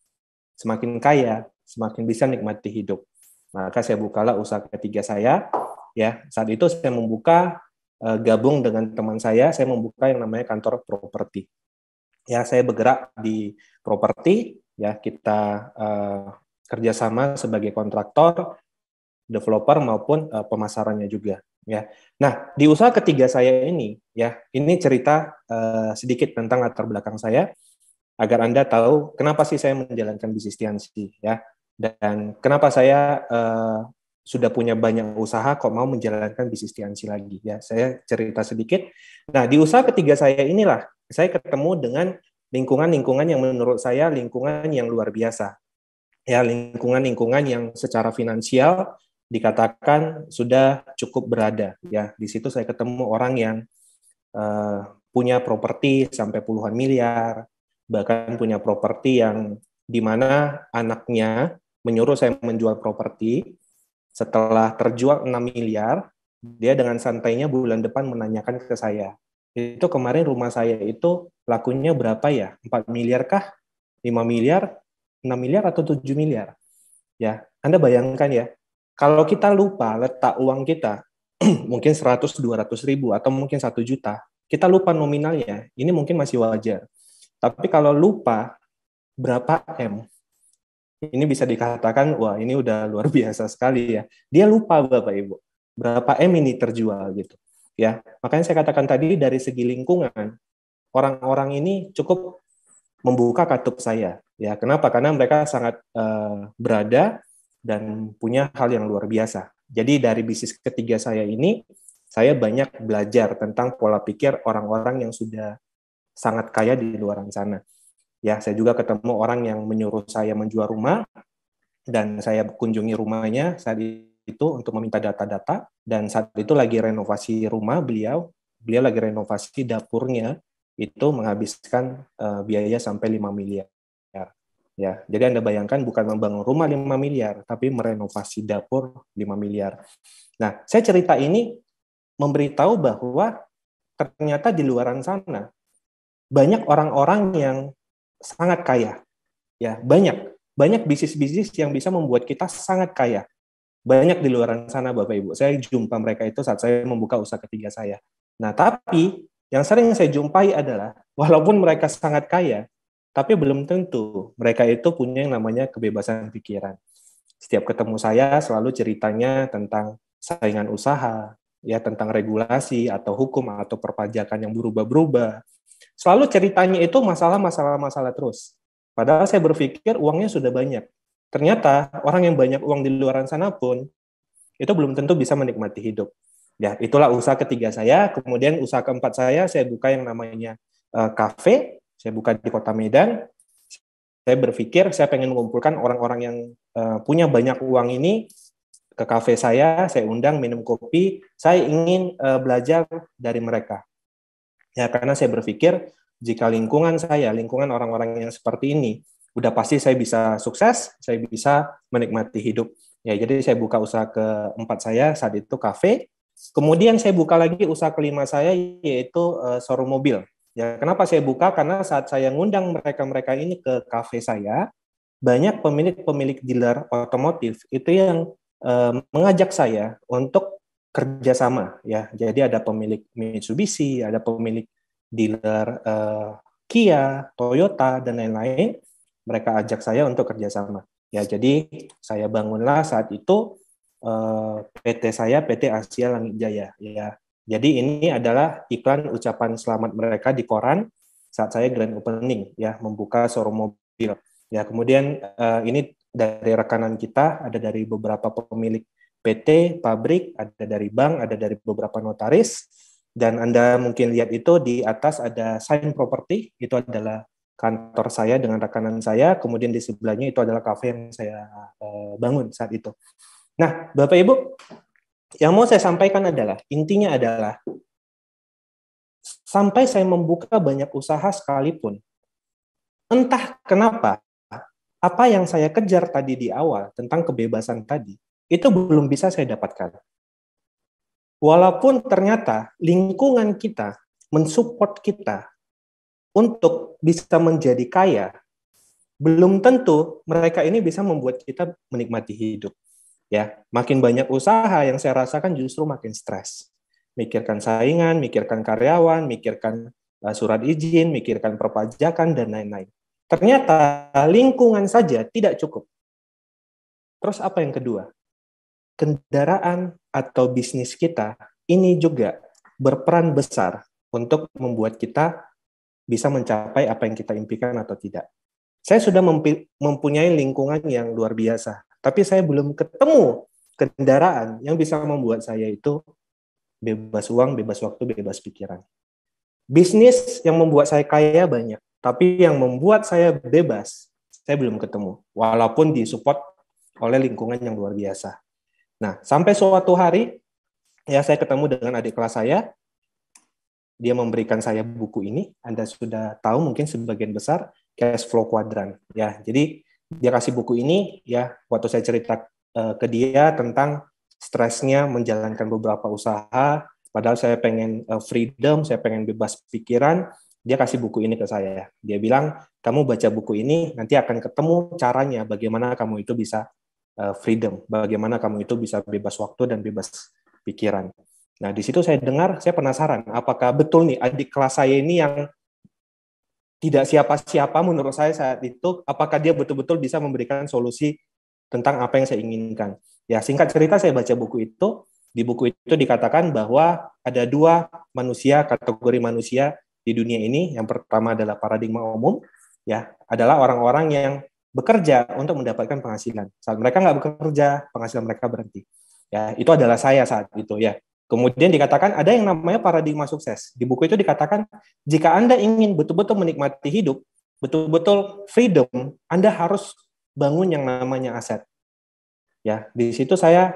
semakin kaya, semakin bisa nikmati hidup. Maka saya bukalah usaha ketiga saya. Ya, saat itu saya membuka gabung dengan teman saya membuka yang namanya kantor properti. Ya, saya bergerak di properti. Ya, kita kerjasama sebagai kontraktor, developer maupun pemasarannya juga. Ya, nah di usaha ketiga saya ini, ya ini cerita sedikit tentang latar belakang saya agar Anda tahu kenapa sih saya menjalankan bisnis Tiansi, ya. Dan kenapa saya sudah punya banyak usaha kok mau menjalankan bisnis Tiansi lagi, ya. Saya cerita sedikit. Nah, di usaha ketiga saya inilah saya ketemu dengan lingkungan-lingkungan yang menurut saya lingkungan yang luar biasa. Ya, lingkungan-lingkungan yang secara finansial dikatakan sudah cukup berada, ya. Di situ saya ketemu orang yang punya properti sampai puluhan miliar, bahkan punya properti yang di mana anaknya menyuruh saya menjual properti. Setelah terjual 6 miliar, dia dengan santainya bulan depan menanyakan ke saya, itu kemarin rumah saya itu lakunya berapa ya? 4 miliar kah? 5 miliar? 6 miliar atau 7 miliar? Ya, Anda bayangkan ya, kalau kita lupa letak uang kita, mungkin 100-200 ribu, atau mungkin 1 juta, kita lupa nominalnya, ini mungkin masih wajar. Tapi kalau lupa berapa M, ini bisa dikatakan, wah ini udah luar biasa sekali ya. Dia lupa Bapak Ibu, berapa M ini terjual gitu. Ya, makanya saya katakan tadi dari segi lingkungan, orang-orang ini cukup membuka katup saya. Ya, kenapa? Karena mereka sangat berada dan punya hal yang luar biasa. Jadi dari bisnis ketiga saya ini, saya banyak belajar tentang pola pikir orang-orang yang sudah sangat kaya di luar sana. Ya, saya juga ketemu orang yang menyuruh saya menjual rumah, dan saya kunjungi rumahnya saat itu untuk meminta data-data, dan saat itu lagi renovasi rumah beliau lagi renovasi dapurnya, itu menghabiskan biaya sampai 5 miliar. Ya, jadi Anda bayangkan bukan membangun rumah 5 miliar, tapi merenovasi dapur 5 miliar. Nah, saya cerita ini memberitahu bahwa ternyata di luar sana banyak orang-orang yang sangat kaya. Ya, banyak bisnis-bisnis yang bisa membuat kita sangat kaya. Banyak di luar sana Bapak Ibu. Saya jumpa mereka itu saat saya membuka usaha ketiga saya. Nah, tapi yang sering saya jumpai adalah walaupun mereka sangat kaya, tapi belum tentu mereka itu punya yang namanya kebebasan pikiran. Setiap ketemu saya selalu ceritanya tentang saingan usaha, ya tentang regulasi atau hukum atau perpajakan yang berubah-berubah. Selalu ceritanya itu masalah terus. Padahal saya berpikir uangnya sudah banyak. Ternyata orang yang banyak uang di luar sana pun itu belum tentu bisa menikmati hidup. Ya, itulah usaha ketiga saya. Kemudian usaha keempat saya buka yang namanya kafe. Saya buka di Kota Medan. Saya berpikir saya pengen mengumpulkan orang-orang yang punya banyak uang ini ke kafe saya undang minum kopi. Saya ingin belajar dari mereka. Ya, karena saya berpikir jika lingkungan orang-orang yang seperti ini, udah pasti saya bisa sukses, saya bisa menikmati hidup. Ya, jadi saya buka usaha keempat saya saat itu kafe. Kemudian saya buka lagi usaha kelima saya, yaitu showroom mobil. Ya, kenapa saya buka? Karena saat saya ngundang mereka-mereka ini ke kafe saya, banyak pemilik-pemilik dealer otomotif itu yang mengajak saya untuk kerjasama. Ya, jadi ada pemilik Mitsubishi, ada pemilik dealer Kia, Toyota, dan lain-lain. Mereka ajak saya untuk kerjasama. Ya, jadi saya bangunlah saat itu PT saya, PT Asia Langit Jaya. Ya, jadi ini adalah iklan ucapan selamat mereka di koran saat saya grand opening, ya, membuka showroom mobil. Ya, kemudian ini dari rekanan kita, ada dari beberapa pemilik PT, pabrik, ada dari bank, ada dari beberapa notaris, dan Anda mungkin lihat itu di atas ada sign property, itu adalah kantor saya dengan rekanan saya, kemudian di sebelahnya itu adalah kafe yang saya bangun saat itu. Nah, Bapak Ibu, yang mau saya sampaikan adalah, intinya adalah, sampai saya membuka banyak usaha sekalipun, entah kenapa, apa yang saya kejar tadi di awal, tentang kebebasan tadi, itu belum bisa saya dapatkan. Walaupun ternyata lingkungan kita mensupport kita untuk bisa menjadi kaya, belum tentu mereka ini bisa membuat kita menikmati hidup. Ya, makin banyak usaha yang saya rasakan justru makin stres. Mikirkan saingan, mikirkan karyawan, mikirkan surat izin, mikirkan perpajakan, dan lain-lain. Ternyata lingkungan saja tidak cukup. Terus apa yang kedua? Kendaraan atau bisnis kita ini juga berperan besar untuk membuat kita bisa mencapai apa yang kita impikan atau tidak. Saya sudah mempunyai lingkungan yang luar biasa, tapi saya belum ketemu kendaraan yang bisa membuat saya itu bebas uang, bebas waktu, bebas pikiran. Bisnis yang membuat saya kaya banyak, tapi yang membuat saya bebas, saya belum ketemu. Walaupun disupport oleh lingkungan yang luar biasa. Nah, sampai suatu hari, ya saya ketemu dengan adik kelas saya, dia memberikan saya buku ini, Anda sudah tahu mungkin sebagian besar, Cash Flow Quadrant. Ya, jadi dia kasih buku ini, ya waktu saya cerita ke dia tentang stresnya menjalankan beberapa usaha, padahal saya pengen freedom, saya pengen bebas pikiran, dia kasih buku ini ke saya. Dia bilang, kamu baca buku ini, nanti akan ketemu caranya bagaimana kamu itu bisa freedom, bagaimana kamu itu bisa bebas waktu dan bebas pikiran. Nah, di situ saya dengar, saya penasaran, apakah betul nih adik kelas saya ini yang tidak siapa-siapa menurut saya saat itu, apakah dia betul-betul bisa memberikan solusi tentang apa yang saya inginkan. Ya, singkat cerita saya baca buku itu, di buku itu dikatakan bahwa ada dua kategori manusia di dunia ini. Yang pertama adalah paradigma umum, ya, adalah orang-orang yang bekerja untuk mendapatkan penghasilan. Saat mereka nggak bekerja, penghasilan mereka berhenti. Ya, itu adalah saya saat itu, ya. Kemudian dikatakan ada yang namanya paradigma sukses. Di buku itu dikatakan, jika Anda ingin betul-betul menikmati hidup, betul-betul freedom, Anda harus bangun yang namanya aset. Ya, di situ saya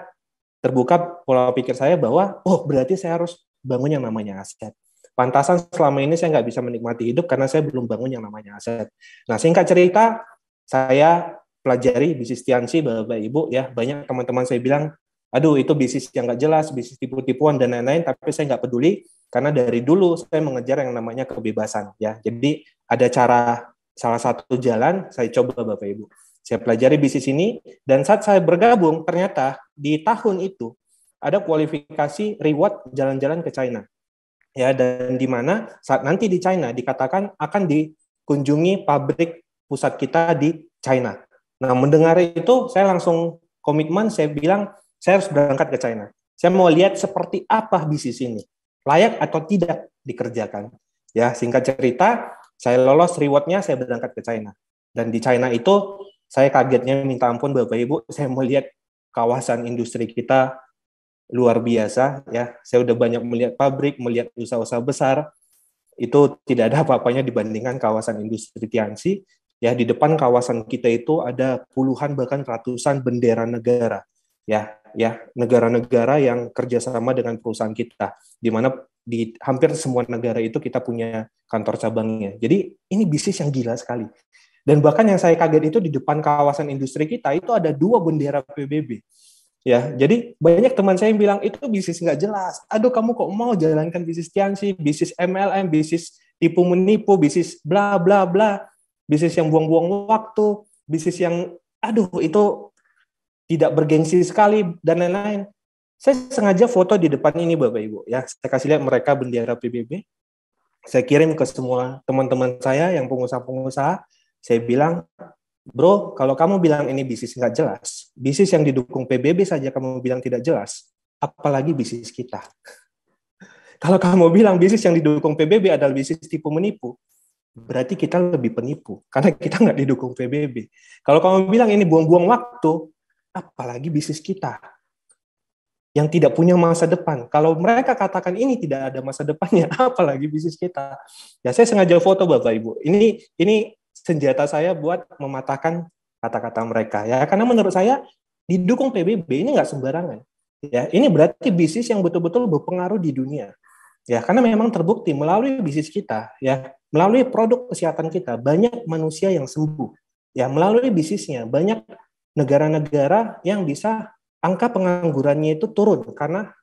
terbuka pola pikir saya bahwa, oh berarti saya harus bangun yang namanya aset. Pantasan selama ini saya nggak bisa menikmati hidup karena saya belum bangun yang namanya aset. Nah, singkat cerita, saya pelajari bisnis Tiansi, Bapak Ibu, ya banyak teman-teman saya bilang, aduh itu bisnis yang nggak jelas, bisnis tipu-tipuan dan lain-lain, tapi saya nggak peduli karena dari dulu saya mengejar yang namanya kebebasan. Ya, jadi ada cara, salah satu jalan saya coba Bapak Ibu. Saya pelajari bisnis ini dan saat saya bergabung ternyata di tahun itu ada kualifikasi reward jalan-jalan ke China. Ya, dan di mana saat nanti di China dikatakan akan dikunjungi pabrik pusat kita di China. Nah, mendengar itu saya langsung komitmen, saya bilang saya harus berangkat ke China. Saya mau lihat seperti apa bisnis ini, layak atau tidak dikerjakan. Ya, singkat cerita, saya lolos rewardnya, saya berangkat ke China. Dan di China itu, saya kagetnya minta ampun Bapak Ibu, saya melihat kawasan industri kita luar biasa. Ya, saya udah banyak melihat pabrik, melihat usaha-usaha besar. Itu tidak ada apa-apanya dibandingkan kawasan industri Tiansi. Ya, di depan kawasan kita itu ada puluhan bahkan ratusan bendera negara. Ya, negara-negara yang kerjasama dengan perusahaan kita, di mana di hampir semua negara itu kita punya kantor cabangnya. Jadi ini bisnis yang gila sekali. Dan bahkan yang saya kaget itu di depan kawasan industri kita itu ada 2 bendera PBB. Ya, jadi banyak teman saya yang bilang itu bisnis nggak jelas. Aduh, kamu kok mau jalankan bisnis tiansi, bisnis MLM, bisnis tipu menipu, bisnis bla bla bla, bisnis yang buang-buang waktu, bisnis yang aduh itu tidak bergengsi sekali dan lain-lain. Saya sengaja foto di depan ini Bapak Ibu ya. Saya kasih lihat mereka bendera PBB. Saya kirim ke semua teman-teman saya yang pengusaha-pengusaha. Saya bilang, bro, kalau kamu bilang ini bisnis nggak jelas, bisnis yang didukung PBB saja kamu bilang tidak jelas, apalagi bisnis kita. Kalau kamu bilang bisnis yang didukung PBB adalah bisnis tipu menipu, berarti kita lebih penipu, karena kita nggak didukung PBB. Kalau kamu bilang ini buang-buang waktu, apalagi bisnis kita yang tidak punya masa depan. Kalau mereka katakan ini tidak ada masa depannya, apalagi bisnis kita. Ya saya sengaja foto Bapak Ibu. Ini senjata saya buat mematahkan kata-kata mereka. Ya karena menurut saya didukung PBB ini nggak sembarangan. Ya ini berarti bisnis yang betul-betul berpengaruh di dunia. Ya karena memang terbukti melalui bisnis kita, ya melalui produk kesehatan kita banyak manusia yang sembuh. Ya melalui bisnisnya banyak negara-negara yang bisa angka penganggurannya itu turun karena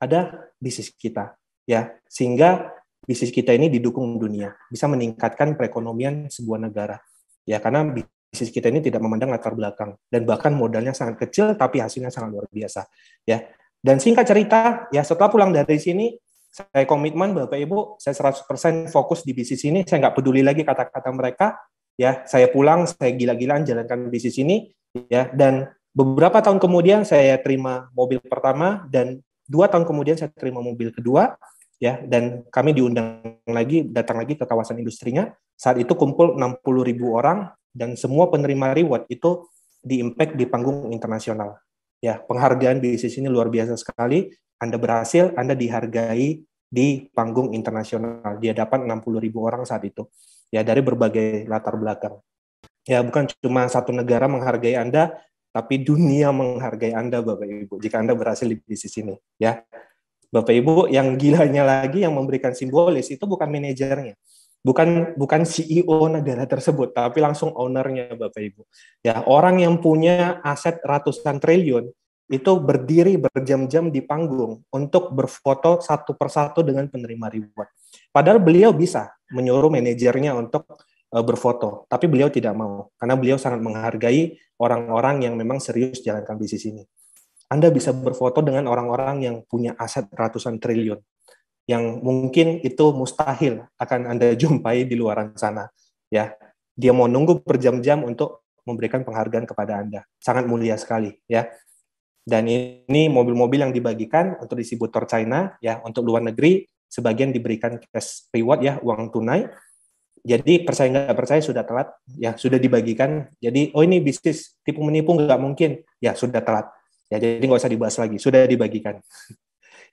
ada bisnis kita, ya sehingga bisnis kita ini didukung dunia, bisa meningkatkan perekonomian sebuah negara, ya karena bisnis kita ini tidak memandang latar belakang dan bahkan modalnya sangat kecil tapi hasilnya sangat luar biasa, ya. Dan singkat cerita, ya setelah pulang dari sini saya komitmen Bapak Ibu, saya 100% fokus di bisnis ini, saya nggak peduli lagi kata-kata mereka, ya saya pulang, saya gila-gilaan jalankan bisnis ini, ya dan beberapa tahun kemudian saya terima mobil pertama dan 2 tahun kemudian saya terima mobil kedua, ya dan kami datang lagi ke kawasan industrinya. Saat itu kumpul 60.000 orang dan semua penerima reward itu di-impact di panggung internasional. Ya penghargaan bisnis ini luar biasa sekali. Anda berhasil, Anda dihargai di panggung internasional di hadapan 60.000 orang saat itu. Ya dari berbagai latar belakang. Ya bukan cuma satu negara menghargai Anda, tapi dunia menghargai Anda, Bapak Ibu, jika Anda berhasil di bisnis ini. Ya, Bapak Ibu, yang gilanya lagi yang memberikan simbolis itu bukan manajernya, bukan CEO negara tersebut, tapi langsung ownernya, Bapak Ibu. Ya, orang yang punya aset ratusan triliun itu berdiri berjam-jam di panggung untuk berfoto satu persatu dengan penerima reward. Padahal beliau bisa menyuruh manajernya untuk berfoto, tapi beliau tidak mau karena beliau sangat menghargai orang-orang yang memang serius jalankan bisnis ini. Anda bisa berfoto dengan orang-orang yang punya aset ratusan triliun, yang mungkin itu mustahil akan Anda jumpai di luaran sana. Ya, dia mau nunggu berjam-jam untuk memberikan penghargaan kepada Anda. Sangat mulia sekali, ya. Dan ini mobil-mobil yang dibagikan untuk distributor China, ya, untuk luar negeri, sebagian diberikan cash reward, ya, uang tunai. Jadi percaya nggak percaya sudah telat, ya sudah dibagikan. Jadi ini bisnis tipu menipu nggak mungkin, ya sudah telat. Ya jadi nggak usah dibahas lagi, sudah dibagikan.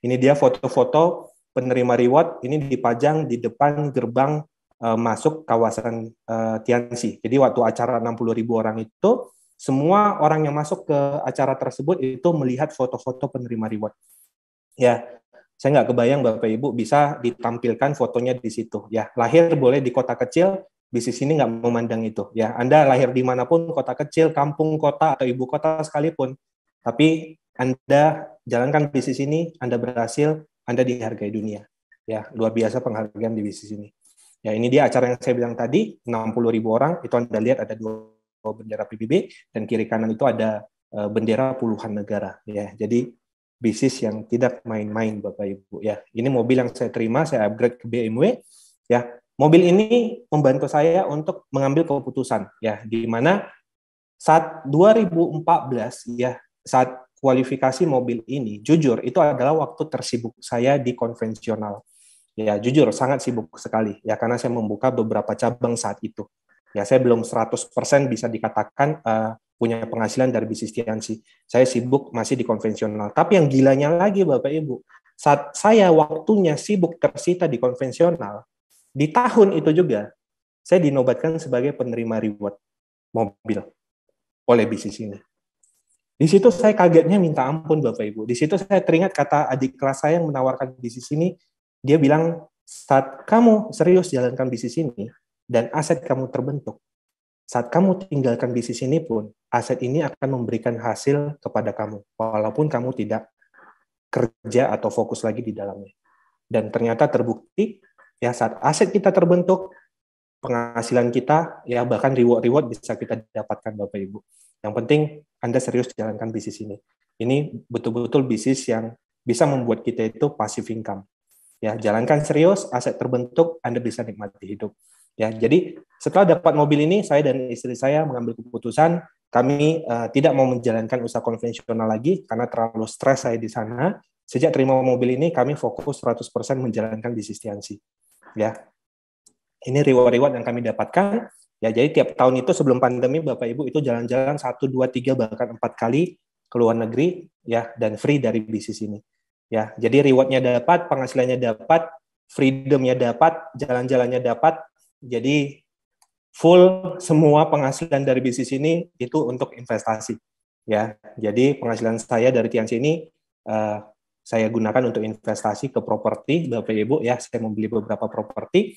Ini dia foto-foto penerima reward, ini dipajang di depan gerbang masuk kawasan Tianxi. Jadi waktu acara 60.000 orang itu, semua orang yang masuk ke acara tersebut itu melihat foto-foto penerima reward. Ya. Saya nggak kebayang Bapak Ibu bisa ditampilkan fotonya di situ. Ya, lahir boleh di kota kecil, bisnis ini nggak memandang itu. Ya, Anda lahir dimanapun, kota kecil, kampung, kota, atau ibu kota sekalipun. Tapi Anda jalankan bisnis ini, Anda berhasil, Anda dihargai dunia. Ya, luar biasa penghargaan di bisnis ini. Ya, ini dia acara yang saya bilang tadi, 60.000 orang, itu Anda lihat ada 2 bendera PBB, dan kiri kanan itu ada bendera puluhan negara. Ya, jadi bisnis yang tidak main-main Bapak Ibu ya. Ini mobil yang saya terima, saya upgrade ke BMW ya. Mobil ini membantu saya untuk mengambil keputusan ya, di mana saat 2014 ya, saat kualifikasi mobil ini, jujur itu adalah waktu tersibuk saya di konvensional. Ya, jujur sangat sibuk sekali ya, karena saya membuka beberapa cabang saat itu. Ya, saya belum 100% bisa dikatakan punya penghasilan dari bisnis Tianxi. Saya sibuk masih di konvensional. Tapi yang gilanya lagi Bapak Ibu, saat saya waktunya sibuk tersita di konvensional, di tahun itu juga, saya dinobatkan sebagai penerima reward mobil oleh bisnis ini. Di situ saya kagetnya minta ampun Bapak Ibu. Di situ saya teringat kata adik kelas saya yang menawarkan bisnis ini, dia bilang, saat kamu serius jalankan bisnis ini, dan aset kamu terbentuk, saat kamu tinggalkan bisnis ini pun, aset ini akan memberikan hasil kepada kamu, walaupun kamu tidak kerja atau fokus lagi di dalamnya. Dan ternyata terbukti, ya saat aset kita terbentuk, penghasilan kita, ya bahkan reward bisa kita dapatkan Bapak Ibu. Yang penting Anda serius jalankan bisnis ini. Ini betul-betul bisnis yang bisa membuat kita itu passive income. Ya, jalankan serius, aset terbentuk, Anda bisa nikmati hidup. Ya, jadi setelah dapat mobil ini, saya dan istri saya mengambil keputusan kami tidak mau menjalankan usaha konvensional lagi karena terlalu stres saya di sana. Sejak terima mobil ini, kami fokus 100% menjalankan bisnis Tiansi. Ya, ini reward yang kami dapatkan. Ya, jadi tiap tahun itu sebelum pandemi, Bapak Ibu itu jalan-jalan 1, 2, 3 bahkan 4 kali ke luar negeri, ya, dan free dari bisnis ini. Ya, jadi reward-nya dapat, penghasilannya dapat, freedom-nya dapat, jalan-jalannya dapat. Jadi full semua penghasilan dari bisnis ini itu untuk investasi. Ya, jadi penghasilan saya dari Tiansi ini saya gunakan untuk investasi ke properti, Bapak Ibu. Ya, saya membeli beberapa properti.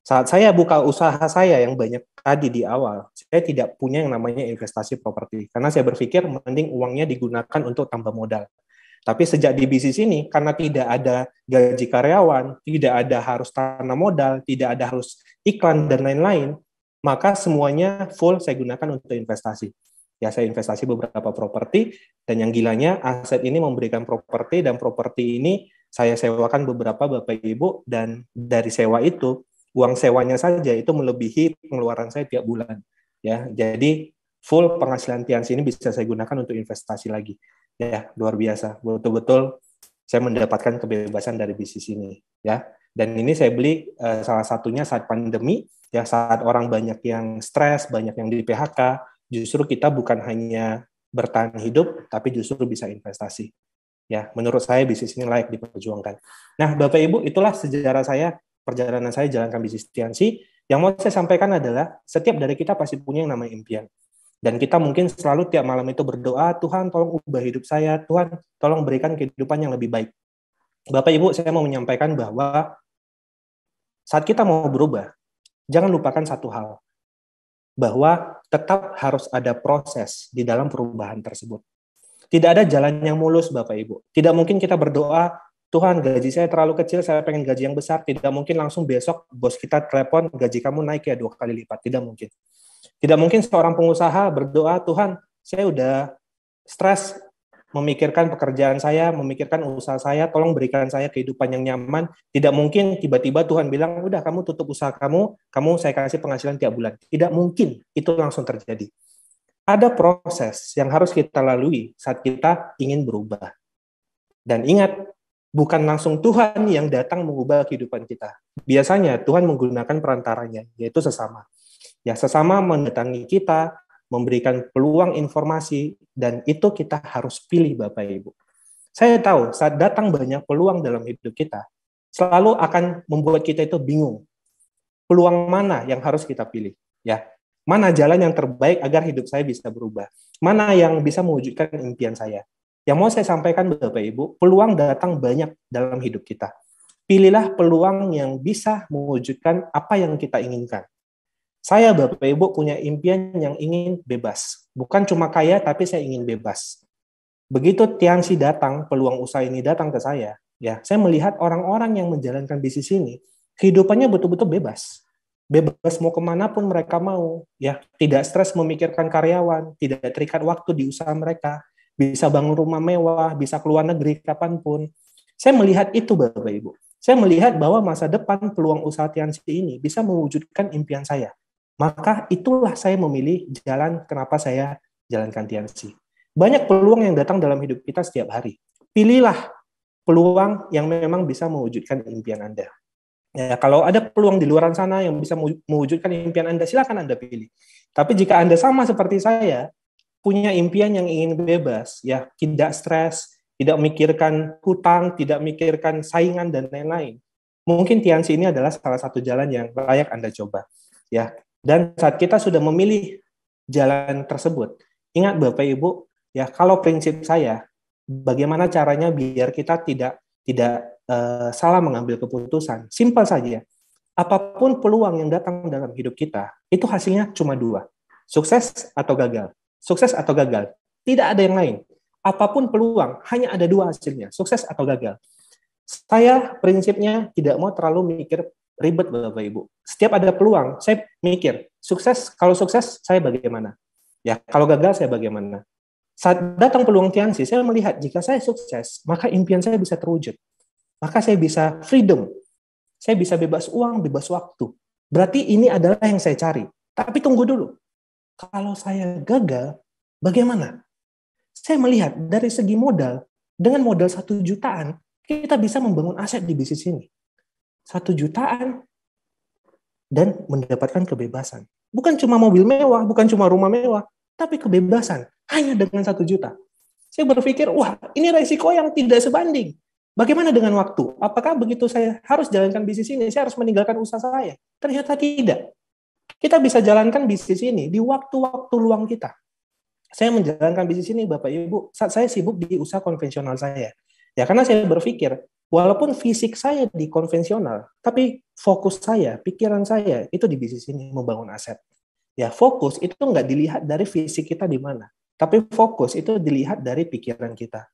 Saat saya buka usaha saya yang banyak tadi di awal, saya tidak punya yang namanya investasi properti karena saya berpikir mending uangnya digunakan untuk tambah modal. Tapi sejak di bisnis ini, karena tidak ada gaji karyawan, tidak ada harus tanam modal, tidak ada harus iklan, dan lain-lain, maka semuanya full saya gunakan untuk investasi. Ya, saya investasi beberapa properti, dan yang gilanya, aset ini memberikan properti, dan properti ini saya sewakan beberapa Bapak Ibu, dan dari sewa itu, uang sewanya saja itu melebihi pengeluaran saya tiap bulan. Ya, jadi full penghasilan Tiansi ini bisa saya gunakan untuk investasi lagi. Ya, luar biasa. Betul-betul saya mendapatkan kebebasan dari bisnis ini, ya. Dan ini saya beli salah satunya saat pandemi, ya, saat orang banyak yang stres, banyak yang di PHK, justru kita bukan hanya bertahan hidup, tapi justru bisa investasi. Ya, menurut saya bisnis ini layak diperjuangkan. Nah, Bapak Ibu, itulah sejarah saya, perjalanan saya jalankan bisnis Tiansi. Yang mau saya sampaikan adalah setiap dari kita pasti punya yang namanya impian. Dan kita mungkin selalu tiap malam itu berdoa, Tuhan tolong ubah hidup saya, Tuhan tolong berikan kehidupan yang lebih baik. Bapak Ibu, saya mau menyampaikan bahwa saat kita mau berubah, jangan lupakan satu hal, bahwa tetap harus ada proses di dalam perubahan tersebut. Tidak ada jalan yang mulus, Bapak Ibu. Tidak mungkin kita berdoa, Tuhan gaji saya terlalu kecil, saya pengen gaji yang besar. Tidak mungkin langsung besok bos kita telepon, gaji kamu naik ya 2 kali lipat. Tidak mungkin. Tidak mungkin seorang pengusaha berdoa, Tuhan, saya udah stres memikirkan pekerjaan saya, memikirkan usaha saya, tolong berikan saya kehidupan yang nyaman. Tidak mungkin tiba-tiba Tuhan bilang, udah kamu tutup usaha kamu saya kasih penghasilan tiap bulan. Tidak mungkin itu langsung terjadi. Ada proses yang harus kita lalui saat kita ingin berubah. Dan ingat, bukan langsung Tuhan yang datang mengubah kehidupan kita. Biasanya Tuhan menggunakan perantaranya, yaitu sesama. Ya, sesama mendatangi kita, memberikan peluang informasi, dan itu kita harus pilih Bapak Ibu. Saya tahu saat datang banyak peluang dalam hidup kita, selalu akan membuat kita itu bingung. Peluang mana yang harus kita pilih? Ya, mana jalan yang terbaik agar hidup saya bisa berubah? Mana yang bisa mewujudkan impian saya? Yang mau saya sampaikan Bapak Ibu, peluang datang banyak dalam hidup kita. Pilihlah peluang yang bisa mewujudkan apa yang kita inginkan. Saya, Bapak Ibu, punya impian yang ingin bebas. Bukan cuma kaya, tapi saya ingin bebas. Begitu Tiansi datang, peluang usaha ini datang ke saya, ya, saya melihat orang-orang yang menjalankan bisnis ini, kehidupannya betul-betul bebas. Bebas mau kemanapun mereka mau. Ya, tidak stres memikirkan karyawan, tidak terikat waktu di usaha mereka, bisa bangun rumah mewah, bisa keluar negeri kapanpun. Saya melihat itu, Bapak Ibu. Saya melihat bahwa masa depan peluang usaha Tiansi ini bisa mewujudkan impian saya. Maka itulah saya memilih jalan kenapa saya jalankan Tiansi. Banyak peluang yang datang dalam hidup kita setiap hari. Pilihlah peluang yang memang bisa mewujudkan impian Anda. Ya, kalau ada peluang di luar sana yang bisa mewujudkan impian Anda, silakan Anda pilih. Tapi jika Anda sama seperti saya, punya impian yang ingin bebas, ya, tidak stres, tidak memikirkan hutang, tidak memikirkan saingan dan lain-lain, mungkin Tiansi ini adalah salah satu jalan yang layak Anda coba. Ya. Dan saat kita sudah memilih jalan tersebut, ingat Bapak Ibu, ya, kalau prinsip saya, bagaimana caranya biar kita tidak salah mengambil keputusan. Simpel saja. Apapun peluang yang datang dalam hidup kita, itu hasilnya cuma 2. sukses atau gagal. Sukses atau gagal. Tidak ada yang lain. Apapun peluang, hanya ada dua hasilnya, sukses atau gagal. Saya prinsipnya tidak mau terlalu mikir ribet, Bapak Ibu. Setiap ada peluang, saya mikir, sukses, kalau sukses, saya bagaimana? Ya, kalau gagal, saya bagaimana? Saat datang peluang Tiansi, saya melihat, jika saya sukses, maka impian saya bisa terwujud. Maka saya bisa freedom. Saya bisa bebas uang, bebas waktu. Berarti ini adalah yang saya cari. Tapi tunggu dulu. Kalau saya gagal, bagaimana? Saya melihat dari segi modal, dengan modal 1 jutaan, kita bisa membangun aset di bisnis ini. 1 jutaan dan mendapatkan kebebasan. Bukan cuma mobil mewah, bukan cuma rumah mewah, tapi kebebasan hanya dengan 1 juta. Saya berpikir, wah, ini resiko yang tidak sebanding. Bagaimana dengan waktu? Apakah begitu saya harus jalankan bisnis ini, saya harus meninggalkan usaha saya? Ternyata tidak. Kita bisa jalankan bisnis ini di waktu-waktu luang kita. Saya menjalankan bisnis ini, Bapak Ibu, saat saya sibuk di usaha konvensional saya. Ya, karena saya berpikir, walaupun fisik saya di konvensional, tapi fokus saya, pikiran saya, itu di bisnis ini, membangun aset. Ya, fokus itu nggak dilihat dari fisik kita di mana, tapi fokus itu dilihat dari pikiran kita.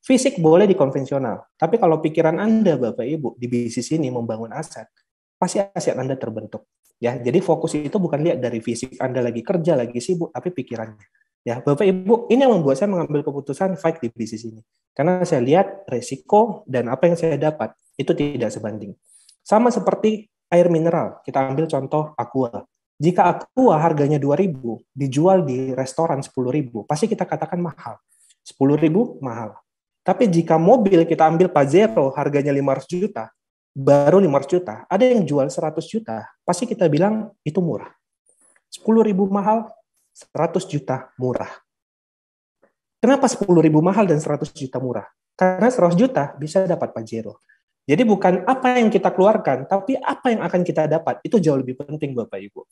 Fisik boleh di konvensional, tapi kalau pikiran Anda, Bapak Ibu, di bisnis ini membangun aset, pasti aset Anda terbentuk. Ya, jadi fokus itu bukan lihat dari fisik Anda lagi kerja, lagi sibuk, tapi pikirannya. Ya, Bapak Ibu, ini yang membuat saya mengambil keputusan fight di bisnis ini. Karena saya lihat resiko dan apa yang saya dapat itu tidak sebanding. Sama seperti air mineral, kita ambil contoh Aqua. Jika Aqua harganya 2.000, dijual di restoran 10.000, pasti kita katakan mahal. 10.000 mahal. Tapi jika mobil kita ambil Pajero harganya 500 juta, baru 500 juta, ada yang jual 100 juta, pasti kita bilang itu murah. 10.000 mahal, 100 juta murah. Kenapa 10.000 mahal dan 100 juta murah? Karena 100 juta bisa dapat Pajero. Jadi bukan apa yang kita keluarkan, tapi apa yang akan kita dapat. Itu jauh lebih penting, Bapak Ibu.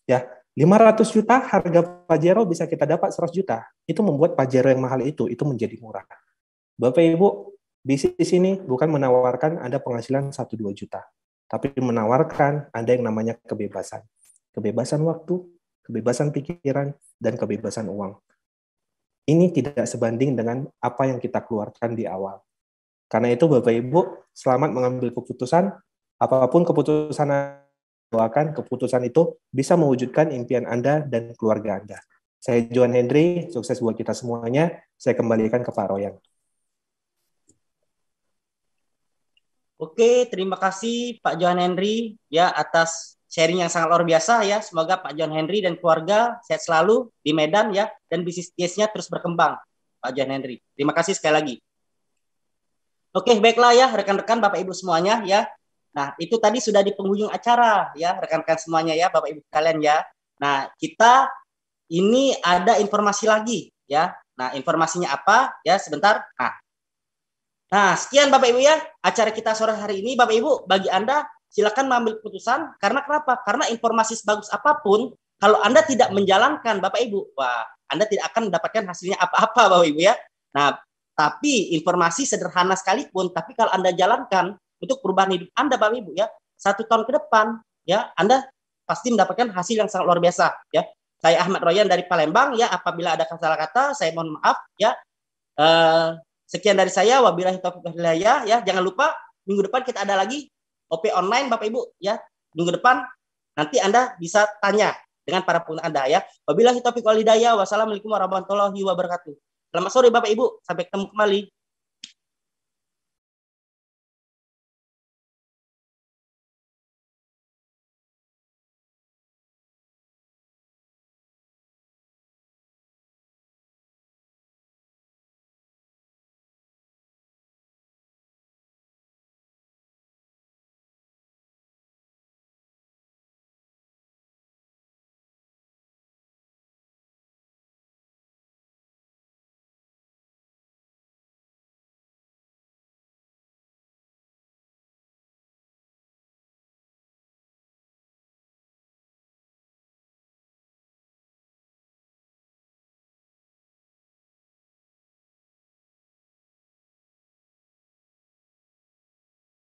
Ya, 500 juta harga Pajero bisa kita dapat 100 juta. Itu membuat Pajero yang mahal itu menjadi murah. Bapak Ibu, bisnis ini bukan menawarkan Anda penghasilan 1-2 juta, tapi menawarkan Anda yang namanya kebebasan. Kebebasan waktu, kebebasan pikiran, dan kebebasan uang. Ini tidak sebanding dengan apa yang kita keluarkan di awal. Karena itu Bapak Ibu, selamat mengambil keputusan. Apapun keputusan Anda doakan, keputusan itu bisa mewujudkan impian Anda dan keluarga Anda. Saya Johan Hendry, sukses buat kita semuanya. Saya kembalikan ke Pak Royan. Oke, terima kasih Pak Johan Hendry ya atas sharing yang sangat luar biasa ya. Semoga Pak Johan Hendry dan keluarga sehat selalu di Medan ya dan bisnisnya terus berkembang. Pak Johan Hendry, terima kasih sekali lagi. Oke, baiklah ya rekan-rekan Bapak Ibu semuanya ya. Nah, itu tadi sudah di penghujung acara ya rekan-rekan semuanya ya Bapak Ibu kalian ya. Nah, kita ini ada informasi lagi ya. Nah, informasinya apa ya sebentar. Nah, sekian Bapak Ibu ya, acara kita sore hari ini. Bapak Ibu, bagi Anda, silakan mengambil keputusan. Karena kenapa? Karena informasi sebagus apapun, kalau Anda tidak menjalankan, Bapak Ibu, wah, Anda tidak akan mendapatkan hasilnya apa-apa, Bapak Ibu ya. Nah, tapi informasi sederhana sekalipun, tapi kalau Anda jalankan untuk perubahan hidup Anda, Bapak Ibu ya, 1 tahun ke depan, ya, Anda pasti mendapatkan hasil yang sangat luar biasa, ya. Saya Ahmad Royan dari Palembang, ya, apabila ada salah kata, saya mohon maaf, ya. Sekian dari saya, wabillahi taufiq wal hidayah ya. Jangan lupa minggu depan kita ada lagi OP online Bapak Ibu ya. Minggu depan nanti Anda bisa tanya dengan para pengguna Anda ya. Wabillahi taufiq wal hidayah. Wassalamualaikum warahmatullahi wabarakatuh. Selamat sore Bapak Ibu, sampai ketemu kembali.